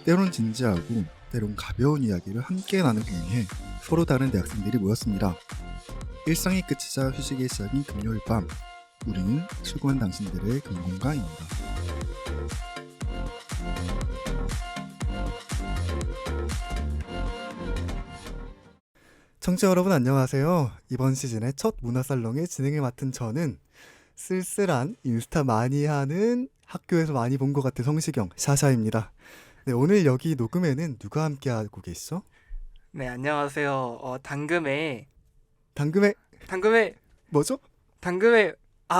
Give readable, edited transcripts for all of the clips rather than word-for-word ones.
때론 진지하고 때론 가벼운 이야기를 함께 나누기 위해 서로 다른 대학생들이 모였습니다. 일상이 끝이자 휴식의 시작인 금요일 밤, 우리는 수고한 당신들의 금공강입니다. 청취자 여러분 안녕하세요. 이번 시즌의 첫 문화살롱의 진행을 맡은 저는 쓸쓸한 인스타 많이 하는 학교에서 많이 본 것 같은 성시경 샤샤입니다. 네, 오늘 여기 녹음에는 누가 함께 하고 계시죠? 네, 안녕하세요. 당금의 뭐죠?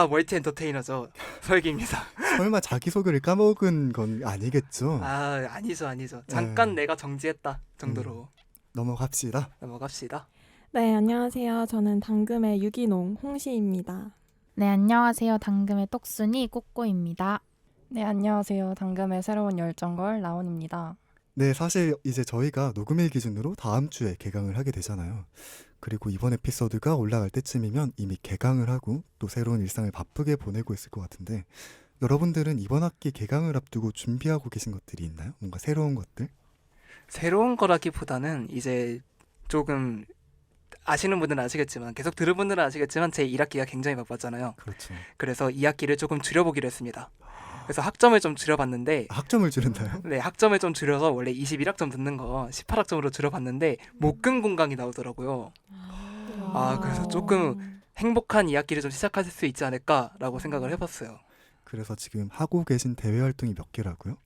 멀티 엔터테이너죠. 설기입니다. 설마 자기소개를 까먹은 건 아니겠죠? 아니죠. 잠깐 내가 정지했다 정도로 넘어갑시다. 넘어갑시다. 네, 안녕하세요. 저는 당금의 유기농 홍시입니다. 네, 안녕하세요. 당금의 똑순이 꼬꼬입니다. 네, 안녕하세요. 당금의 새로운 열정걸 라온입니다. 네, 사실 이제 저희가 녹음일 기준으로 다음 주에 개강을 하게 되잖아요. 그리고 이번 에피소드가 올라갈 때쯤이면 이미 개강을 하고 또 새로운 일상을 바쁘게 보내고 있을 것 같은데, 여러분들은 이번 학기 개강을 앞두고 준비하고 계신 것들이 있나요? 뭔가 새로운 것들? 새로운 거라기보다는 이제 조금 아시는 분들은 아시겠지만 계속 들은 분들은 아시겠지만 제 1학기가 굉장히 바빴잖아요. 그렇죠. 그래서 2학기를 조금 줄여보기로 했습니다. 그래서 학점을 좀 줄여봤는데 학점을 줄인다요? 네, 학점을 좀 줄여서 원래 21학점 듣는 거 18학점으로 줄여봤는데 목금 공강이 나오더라고요. 그래서 조금 행복한 2학기를 좀 시작하실 수 있지 않을까라고 생각을 해봤어요. 그래서 지금 하고 계신 대외 활동이 몇 개라고요?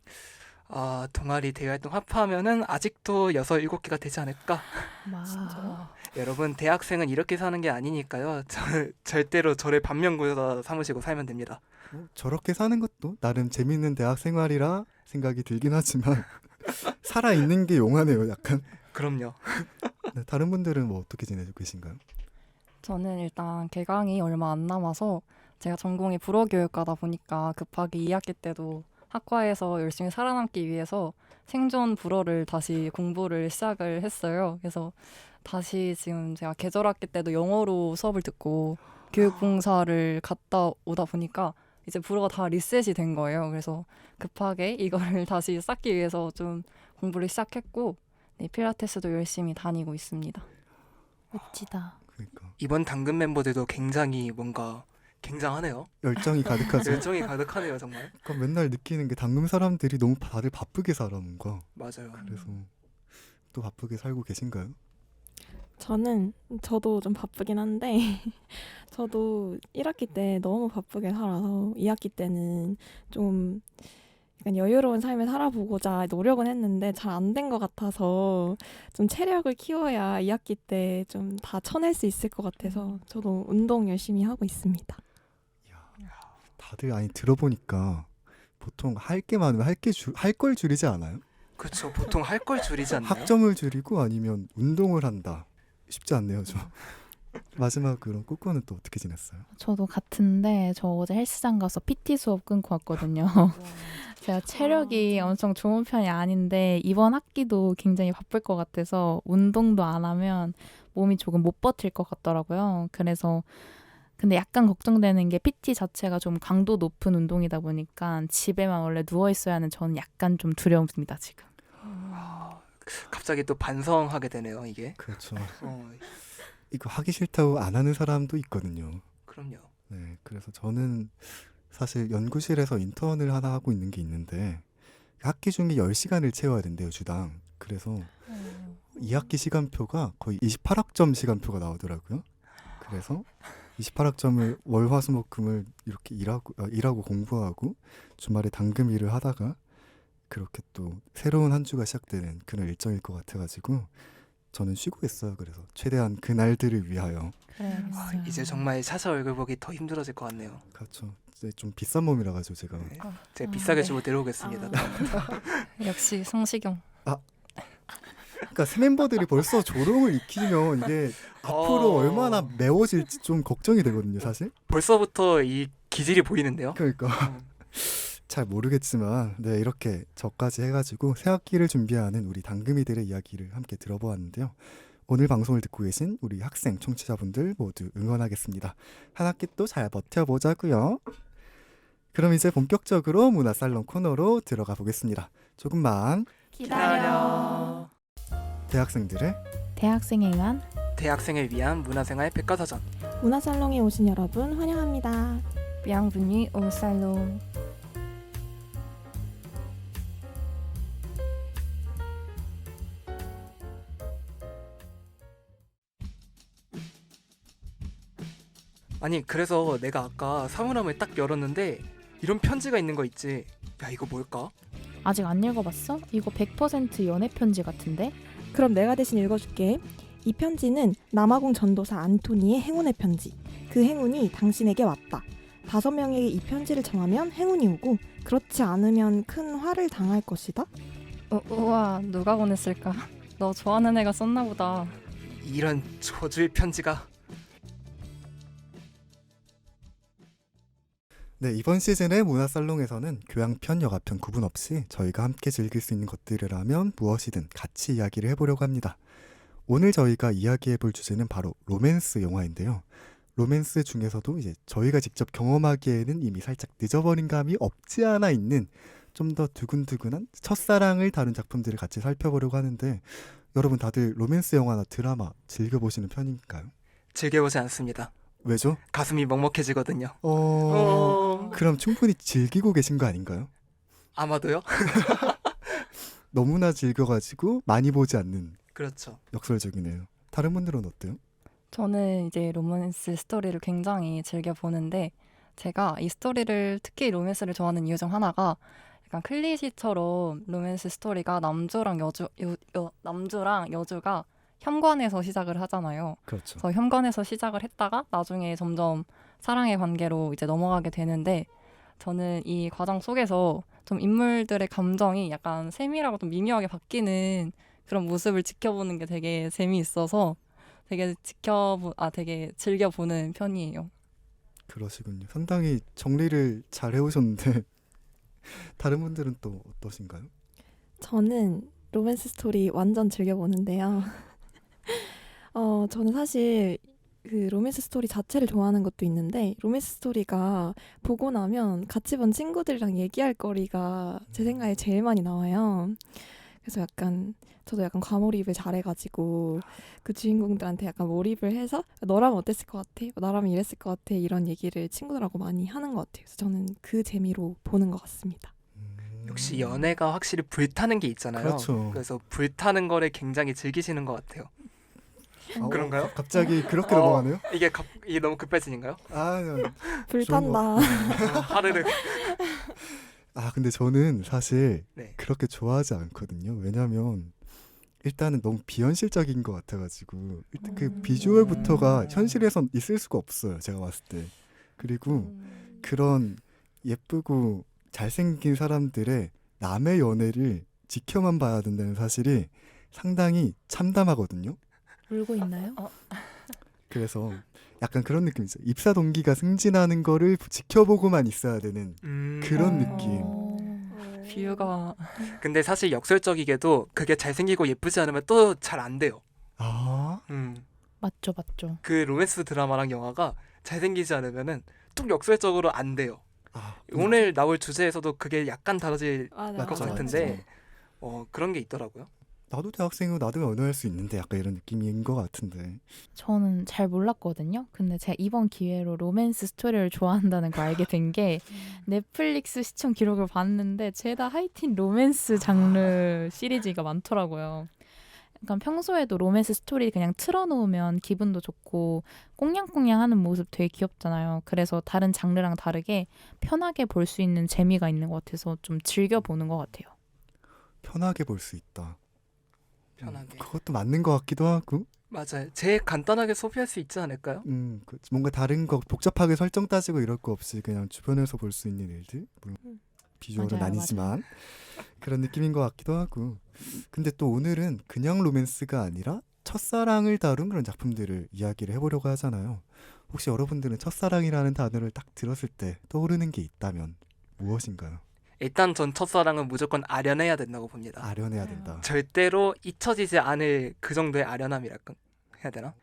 동아리 대외활동 합하면은 아직도 6, 7개가 되지 않을까? 와. 여러분, 대학생은 이렇게 사는 게 아니니까요. 절대로 저를 반면교사 삼으시고 살면 됩니다. 저렇게 사는 것도 나름 재밌는 대학 생활이라 생각이 들긴 하지만 살아있는 게 용하네요, 약간. 그럼요. 네, 다른 분들은 뭐 어떻게 지내고 계신가요? 저는 일단 개강이 얼마 안 남아서 제가 전공이 불어교육과다 보니까 급하게 2학기 때도 학과에서 열심히 살아남기 위해서 생존 불어를 다시 공부를 시작을 했어요. 그래서 다시 지금 제가 계절학기 때도 영어로 수업을 듣고 교육봉사를 갔다 오다 보니까 이제 불어가 다 리셋이 된 거예요. 그래서 급하게 이거를 다시 쌓기 위해서 좀 공부를 시작했고, 네, 필라테스도 열심히 다니고 있습니다. 멋지다. 그러니까 이번 당근 멤버들도 굉장히 뭔가 굉장하네요. 열정이 가득하죠. 열정이 가득하네요, 정말. 그러니까 맨날 느끼는 게 당금 사람들이 너무 다들 바쁘게 살아 뭔가. 맞아요. 그래서 또 바쁘게 살고 계신가요? 저도 좀 바쁘긴 한데 저도 1학기 때 너무 바쁘게 살아서 2학기 때는 좀 약간 여유로운 삶을 살아보고자 노력은 했는데 잘 안 된 것 같아서 좀 체력을 키워야 2학기 때 좀 다 쳐낼 수 있을 것 같아서 저도 운동 열심히 하고 있습니다. 다들 아니 들어보니까 보통 할 게 많으면 할 걸 줄이지 않아요? 그렇죠. 보통 할 걸 줄이지 않나요? 학점을 줄이고 아니면 운동을 한다. 쉽지 않네요, 저. 마지막으로 꼬꼬는 또 어떻게 지냈어요? 저도 같은데 저 어제 헬스장 가서 PT 수업 끊고 왔거든요. 제가 체력이 엄청 좋은 편이 아닌데 이번 학기도 굉장히 바쁠 것 같아서 운동도 안 하면 몸이 조금 못 버틸 것 같더라고요. 그래서 근데 약간 걱정되는 게 PT 자체가 좀 강도 높은 운동이다 보니까 집에만 원래 누워 있어야 하는 저는 약간 좀 두려움입니다, 지금. 갑자기 또 반성하게 되네요, 이게. 그렇죠. 어, 이거 하기 싫다고 안 하는 사람도 있거든요. 그럼요. 네, 그래서 저는 사실 연구실에서 인턴을 하나 하고 있는 게 있는데 학기 중에 10시간을 채워야 된대요, 주당. 그래서 2학기 시간표가 거의 28학점 시간표가 나오더라고요. 그래서 28학점을 월, 화, 수, 목, 금을 이렇게 일하고 공부하고 주말에 당금 일을 하다가 그렇게 또 새로운 한 주가 시작되는 그런 일정일 것 같아가지고 저는 쉬고 있어요. 그래서 최대한 그 날들을 위하여. 그래야겠어요. 이제 정말 샤샤 얼굴 보기 더 힘들어질 것 같네요. 그렇죠. 이제 좀 비싼 몸이라 가지고 제가. 네. 제가 비싸게 네. 주고 내려오겠습니다. 역시 성시경. 그러니까 새 멤버들이 벌써 조롱을 익히면 이게 앞으로 얼마나 매워질지 좀 걱정이 되거든요, 사실. 벌써부터 이 기질이 보이는데요. 그러니까 잘 모르겠지만 네, 이렇게 저까지 해가지고 새 학기를 준비하는 우리 당금이들의 이야기를 함께 들어보았는데요. 오늘 방송을 듣고 계신 우리 학생 청취자분들 모두 응원하겠습니다. 한 학기 또 잘 버텨보자고요. 그럼 이제 본격적으로 문화살롱 코너로 들어가 보겠습니다. 조금만 기다려. 대학생들의 대학생에 의한 대학생을 위한 문화생활 백과사전. 문화살롱에 오신 여러분 환영합니다. Bienvenue au salon. 아니 그래서 내가 아까 사물함을 딱 열었는데 이런 편지가 있는 거 있지. 야 이거 뭘까? 아직 안 읽어봤어? 이거 100% 연애 편지 같은데? 그럼 내가 대신 읽어줄게. 이 편지는 남아공 전도사 안토니의 행운의 편지. 그 행운이 당신에게 왔다. 5명에게 이 편지를 전하면 행운이 오고 그렇지 않으면 큰 화를 당할 것이다. 우와, 누가 보냈을까? 너 좋아하는 애가 썼나 보다. 이런 저주의 편지가. 네, 이번 시즌의 문화살롱에서는 교양편, 여가편 구분 없이 저희가 함께 즐길 수 있는 것들이라면 무엇이든 같이 이야기를 해보려고 합니다. 오늘 저희가 이야기해볼 주제는 바로 로맨스 영화인데요. 로맨스 중에서도 이제 저희가 직접 경험하기에는 이미 살짝 늦어버린 감이 없지 않아 있는 좀 더 두근두근한 첫사랑을 다룬 작품들을 같이 살펴보려고 하는데, 여러분 다들 로맨스 영화나 드라마 즐겨보시는 편인가요? 즐겨보지 않습니다. 왜죠? 가슴이 먹먹해지거든요. 그럼 충분히 즐기고 계신 거 아닌가요? 아마도요? 너무나 즐겨가지고 많이 보지 않는 그렇죠. 역설적이네요. 다른 분들은 어때요? 저는 이제 로맨스 스토리를 굉장히 즐겨 보는데, 제가 이 스토리를, 특히 로맨스를 좋아하는 이유 중 하나가 약간 클리셰처럼 로맨스 스토리가 남주랑 여주가 현관에서 시작을 하잖아요. 그렇죠. 그래서 현관에서 시작을 했다가 나중에 점점 사랑의 관계로 이제 넘어가게 되는데, 저는 이 과정 속에서 좀 인물들의 감정이 약간 세밀하고 좀 미묘하게 바뀌는 그런 모습을 지켜보는 게 되게 재미있어서 되게 되게 즐겨보는 편이에요. 그러시군요. 상당히 정리를 잘 해오셨는데 다른 분들은 또 어떠신가요? 저는 로맨스 스토리 완전 즐겨보는데요. 저는 사실 그 로맨스 스토리 자체를 좋아하는 것도 있는데, 로맨스 스토리가 보고 나면 같이 본 친구들이랑 얘기할 거리가 제 생각에 제일 많이 나와요. 그래서 저도 약간 과몰입을 잘해가지고 그 주인공들한테 약간 몰입을 해서 너라면 어땠을 것 같아? 나라면 이랬을 것 같아? 이런 얘기를 친구들하고 많이 하는 것 같아요. 그래서 저는 그 재미로 보는 것 같습니다. 역시 연애가 확실히 불타는 게 있잖아요. 그렇죠. 그래서 불타는 거를 굉장히 즐기시는 것 같아요. 그런가요? 갑자기 그렇게 어. 넘어가네요? 이게 너무 급발진인가요? 불탄다. 하르르. 근데 저는 사실 네. 그렇게 좋아하지 않거든요. 왜냐면 일단은 너무 비현실적인 것 같아가지고 일단 그 비주얼부터가 현실에선 있을 수가 없어요. 제가 봤을 때. 그리고 그런 예쁘고 잘생긴 사람들의 남의 연애를 지켜만 봐야 된다는 사실이 상당히 참담하거든요. 울고 있나요? 그래서 약간 그런 느낌이죠. 입사 동기가 승진하는 거를 지켜보고만 있어야 되는 그런 느낌. 비유가 근데 사실 역설적이게도 그게 잘생기고 예쁘지 않으면 또 잘 안 돼요. 맞죠, 맞죠. 그 로맨스 드라마랑 영화가 잘생기지 않으면은 뚝 역설적으로 안 돼요. 오늘 나올 주제에서도 그게 약간 다뤄질 맞아, 것 맞아, 같은데 그런 게 있더라고요. 나도 대학생이고 나도 연애할 수 있는데 약간 이런 느낌인 것 같은데. 저는 잘 몰랐거든요. 근데 제가 이번 기회로 로맨스 스토리를 좋아한다는 걸 알게 된 게 넷플릭스 시청 기록을 봤는데 죄다 하이틴 로맨스 장르 시리즈가 많더라고요. 약간 평소에도 로맨스 스토리 그냥 틀어놓으면 기분도 좋고 꽁냥꽁냥하는 모습 되게 귀엽잖아요. 그래서 다른 장르랑 다르게 편하게 볼 수 있는 재미가 있는 것 같아서 좀 즐겨보는 것 같아요. 편하게 볼 수 있다. 편하게. 그것도 맞는 것 같기도 하고. 맞아요. 제일 간단하게 소비할 수 있지 않을까요? 뭔가 다른 거 복잡하게 설정 따지고 이럴 거 없이 그냥 주변에서 볼 수 있는 일들. 물론 비주얼은 맞아요, 아니지만 그런 느낌인 것 같기도 하고. 근데 또 오늘은 그냥 로맨스가 아니라 첫사랑을 다룬 그런 작품들을 이야기를 해보려고 하잖아요. 혹시 여러분들은 첫사랑이라는 단어를 딱 들었을 때 떠오르는 게 있다면 무엇인가요? 일단 전 첫사랑은 무조건 아련해야 된다고 봅니다. 아련해야 된다. 절대로 잊혀지지 않을 그 정도의 아련함이랄까 해야 되나?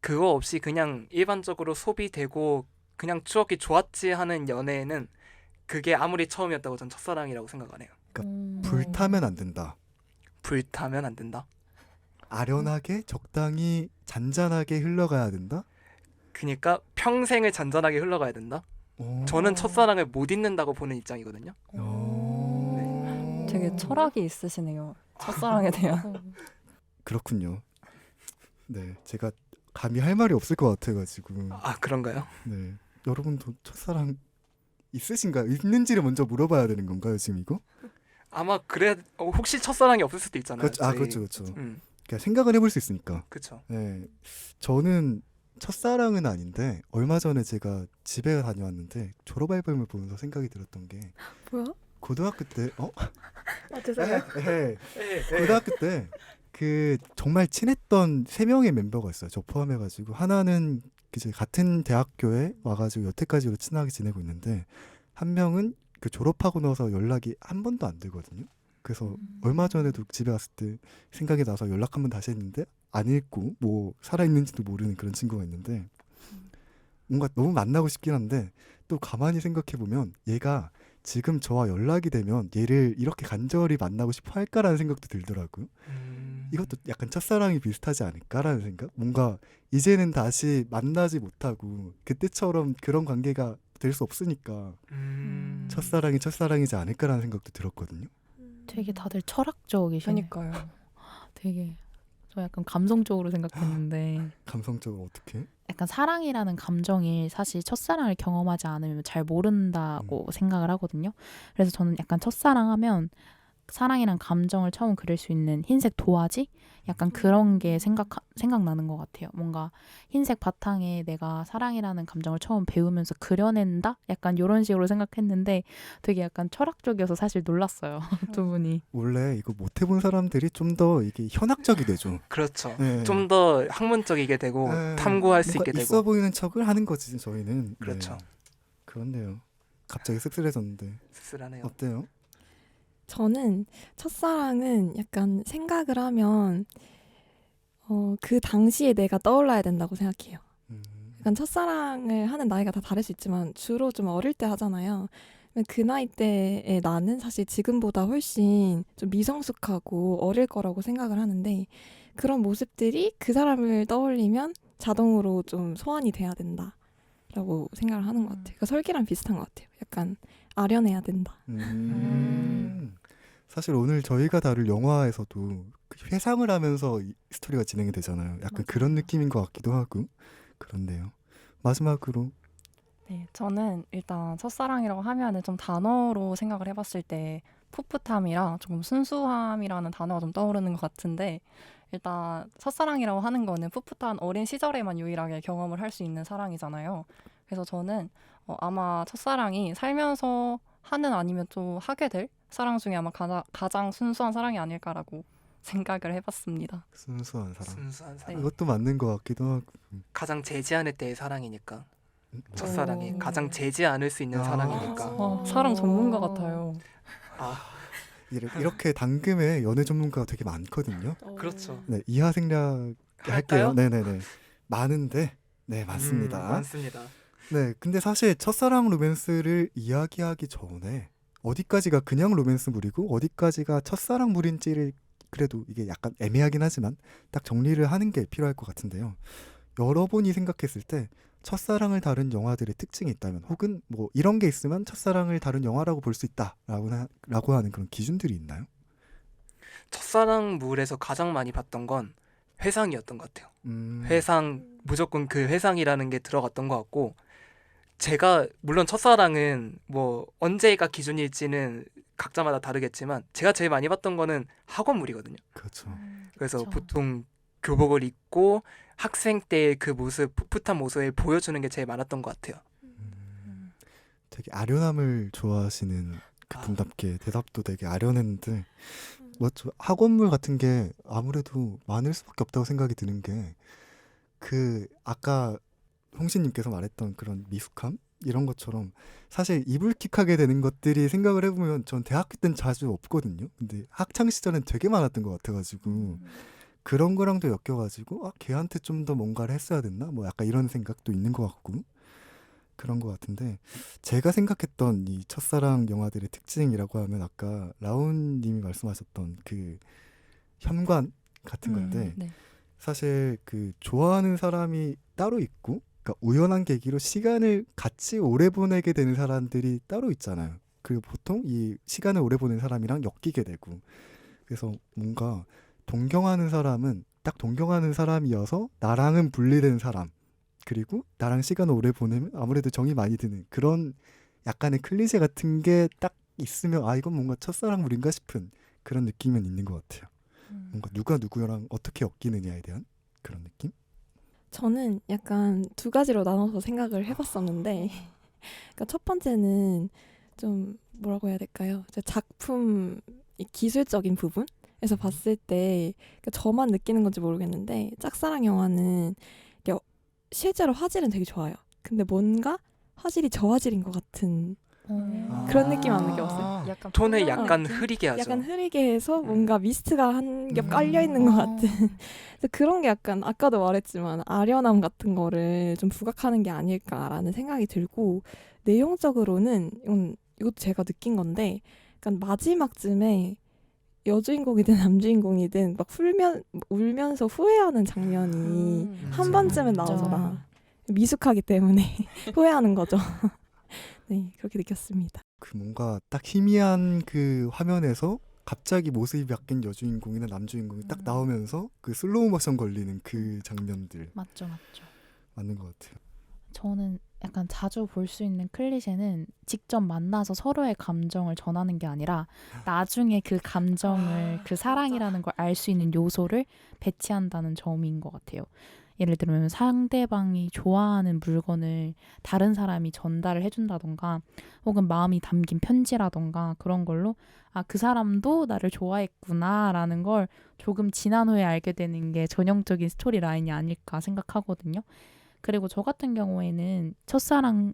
그거 없이 그냥 일반적으로 소비되고 그냥 추억이 좋았지 하는 연애는 그게 아무리 처음이었다고 전 첫사랑이라고 생각 안 해요. 불타면 안 된다. 불타면 안 된다. 아련하게 적당히 잔잔하게 흘러가야 된다. 그러니까 평생을 잔잔하게 흘러가야 된다. 오. 저는 첫사랑을 못 잊는다고 보는 입장이거든요. 오. 되게 철학이 있으시네요. 첫사랑에 대한. 그렇군요. 네, 제가 감히 할 말이 없을 것 같아가지고. 아 그런가요? 네, 여러분도 첫사랑 있으신가요? 있는지를 먼저 물어봐야 되는 건가요, 지금 이거? 아마 그래 혹시 첫사랑이 없을 수도 있잖아요. 그렇죠. 아, 저희. 그렇죠, 그렇죠. 음, 그러니까 생각을 해볼 수 있으니까. 그렇죠. 네, 저는 첫사랑은 아닌데 얼마 전에 제가 집에 다녀왔는데 졸업 앨범을 보면서 생각이 들었던 게 뭐야? 고등학교 때 아 죄송해요. 고등학교 때 그 정말 친했던 세 명의 멤버가 있어요. 저 포함해가지고 하나는 이제 같은 대학교에 와가지고 여태까지로 친하게 지내고 있는데 한 명은 그 졸업하고 나서 연락이 한 번도 안 되거든요. 그래서 얼마 전에도 집에 왔을 때 생각이 나서 연락 한 번 다시 했는데 안 읽고 뭐 살아있는지도 모르는 그런 친구가 있는데 뭔가 너무 만나고 싶긴 한데 또 가만히 생각해 보면 얘가 지금 저와 연락이 되면 얘를 이렇게 간절히 만나고 싶어 할까라는 생각도 들더라고요. 이것도 약간 첫사랑이 비슷하지 않을까라는 생각? 뭔가 이제는 다시 만나지 못하고 그때처럼 그런 관계가 될 수 없으니까 첫사랑이 첫사랑이지 않을까라는 생각도 들었거든요. 되게 다들 철학적이시네. 그러니까요. 되게 저 약간 감성적으로 생각했는데 감성적으로 어떻게? 약간 사랑이라는 감정이 사실 첫사랑을 경험하지 않으면 잘 모른다고 생각을 하거든요. 그래서 저는 약간 첫사랑하면 사랑이란 감정을 처음 그릴 수 있는 흰색 도화지? 약간 그런 게 생각나는 것 같아요. 뭔가 흰색 바탕에 내가 사랑이라는 감정을 처음 배우면서 그려낸다? 약간 이런 식으로 생각했는데 되게 약간 철학적이어서 사실 놀랐어요. 두 분이. 원래 이거 못 해본 사람들이 좀 더 이게 현학적이 되죠. 그렇죠. 네. 좀 더 학문적이게 되고 네, 탐구할 수 뭔가 있게 있어 되고. 보이는 척을 하는 거지 저희는. 그렇죠. 네. 그렇네요. 갑자기 씁쓸해졌는데 씁쓸하네요. 어때요? 저는 첫사랑은 약간 생각을 하면 그 당시에 내가 떠올라야 된다고 생각해요. 음, 약간 첫사랑을 하는 나이가 다 다를 수 있지만 주로 좀 어릴 때 하잖아요. 그 나이 때의 나는 사실 지금보다 훨씬 좀 미성숙하고 어릴 거라고 생각을 하는데 그런 모습들이 그 사람을 떠올리면 자동으로 좀 소환이 돼야 된다라고 생각을 하는 것 같아요. 그러니까 설기랑 비슷한 것 같아요. 약간 아련해야 된다. 사실 오늘 저희가 다룰 영화에서도 그 회상을 하면서 이 스토리가 진행이 되잖아요. 약간 맞아요. 그런 느낌인 것 같기도 하고 그렇네요. 마지막으로 네, 저는 일단 첫사랑이라고 하면은 좀 단어로 생각을 해봤을 때 풋풋함이랑 조금 순수함이라는 단어가 좀 떠오르는 것 같은데 일단 첫사랑이라고 하는 거는 풋풋한 어린 시절에만 유일하게 경험을 할 수 있는 사랑이잖아요. 그래서 저는 아마 첫사랑이 살면서 하는 아니면 또 하게 될 사랑 중에 아마 가장 순수한 사랑이 아닐까라고 생각을 해봤습니다. 순수한 사랑. 순수한 사랑. 이것도 맞는 것 같기도 하고. 가장 재지 않을 때의 사랑이니까. 뭐. 첫사랑이 오. 가장 재지 않을 수 있는 아. 사랑이니까. 사랑 전문가 같아요. 아 이렇게 당금에 연애 전문가가 되게 많거든요. 그렇죠. 네, 이하 생략 할게요. 할까요? 네네네. 많은데 네 맞습니다. 많습니다. 네, 근데 사실 첫사랑 로맨스를 이야기하기 전에 어디까지가 그냥 로맨스물이고 어디까지가 첫사랑물인지를 그래도 이게 약간 애매하긴 하지만 딱 정리를 하는 게 필요할 것 같은데요. 여러분이 생각했을 때 첫사랑을 다룬 영화들의 특징이 있다면 혹은 뭐 이런 게 있으면 첫사랑을 다룬 영화라고 볼 수 있다라고 하는 그런 기준들이 있나요? 첫사랑물에서 가장 많이 봤던 건 회상이었던 것 같아요. 음, 회상 무조건 그 회상이라는 게 들어갔던 것 같고 제가 물론 첫사랑은 뭐 언제가 기준일지는 각자마다 다르겠지만 제가 제일 많이 봤던 거는 학원물이거든요. 그렇죠. 그래서 그쵸. 보통 교복을 입고 학생 때의 그 모습, 풋풋한 모습을 보여주는 게 제일 많았던 것 같아요. 되게 아련함을 좋아하시는 그분답게 대답도 되게 아련했는데 뭐죠? 학원물 같은 게 아무래도 많을 수밖에 없다고 생각이 드는 게 그 아까 홍신님께서 말했던 그런 미숙함 이런 것처럼 사실 이불킥하게 되는 것들이 생각을 해보면 전 대학교 때는 자주 없거든요. 근데 학창 시절엔 되게 많았던 것 같아가지고 그런 거랑도 엮여가지고 아 걔한테 좀 더 뭔가를 했어야 됐나? 뭐 약간 이런 생각도 있는 것 같고 그런 것 같은데 제가 생각했던 이 첫사랑 영화들의 특징이라고 하면 아까 라온님이 말씀하셨던 그 현관 같은 건데 네. 사실 그 좋아하는 사람이 따로 있고 그러니까 우연한 계기로 시간을 같이 오래 보내게 되는 사람들이 따로 있잖아요. 그리고 보통 이 시간을 오래 보낸 사람이랑 엮이게 되고 그래서 뭔가 동경하는 사람은 딱 동경하는 사람이어서 나랑은 분리된 사람 그리고 나랑 시간을 오래 보내면 아무래도 정이 많이 드는 그런 약간의 클리셰 같은 게 딱 있으면 아 이건 뭔가 첫사랑물인가 싶은 그런 느낌은 있는 것 같아요. 뭔가 누가 누구랑 어떻게 엮이느냐에 대한 그런 느낌? 저는 약간 두 가지로 나눠서 생각을 해봤었는데, 그러니까 첫 번째는 좀 뭐라고 해야 될까요? 이제 작품 이 기술적인 부분에서 봤을 때 그러니까 저만 느끼는 건지 모르겠는데 짝사랑 영화는 이게 실제로 화질은 되게 좋아요. 근데 뭔가 화질이 저화질인 것 같은 그런 느낌 안 느껴봤어요? 약간 톤을 풍경 약간 느낌? 흐리게 하죠. 약간 흐리게 해서 뭔가 미스트가 한 겹 깔려 있는 것 같은 그래서 그런 게 약간 아까도 말했지만 아련함 같은 거를 좀 부각하는 게 아닐까라는 생각이 들고 내용적으로는 이것도 제가 느낀 건데 약간 마지막쯤에 여주인공이든 남주인공이든 막 울면서 후회하는 장면이 한 번쯤은 나오잖아. 미숙하기 때문에 후회하는 거죠. 네, 그렇게 느꼈습니다. 그 뭔가 딱 희미한 그 화면에서 갑자기 모습이 바뀐 여주인공이나 남주인공이 딱 나오면서 그 슬로우 모션 걸리는 그 장면들 맞죠, 맞죠. 맞는 것 같아요. 저는 약간 자주 볼 수 있는 클리셰는 직접 만나서 서로의 감정을 전하는 게 아니라 나중에 그 감정을 그 사랑이라는 걸 알 수 있는 요소를 배치한다는 점인 것 같아요. 예를 들면 상대방이 좋아하는 물건을 다른 사람이 전달을 해준다던가 혹은 마음이 담긴 편지라던가 그런 걸로 아, 그 사람도 나를 좋아했구나라는 걸 조금 지난 후에 알게 되는 게 전형적인 스토리 라인이 아닐까 생각하거든요. 그리고 저 같은 경우에는 첫사랑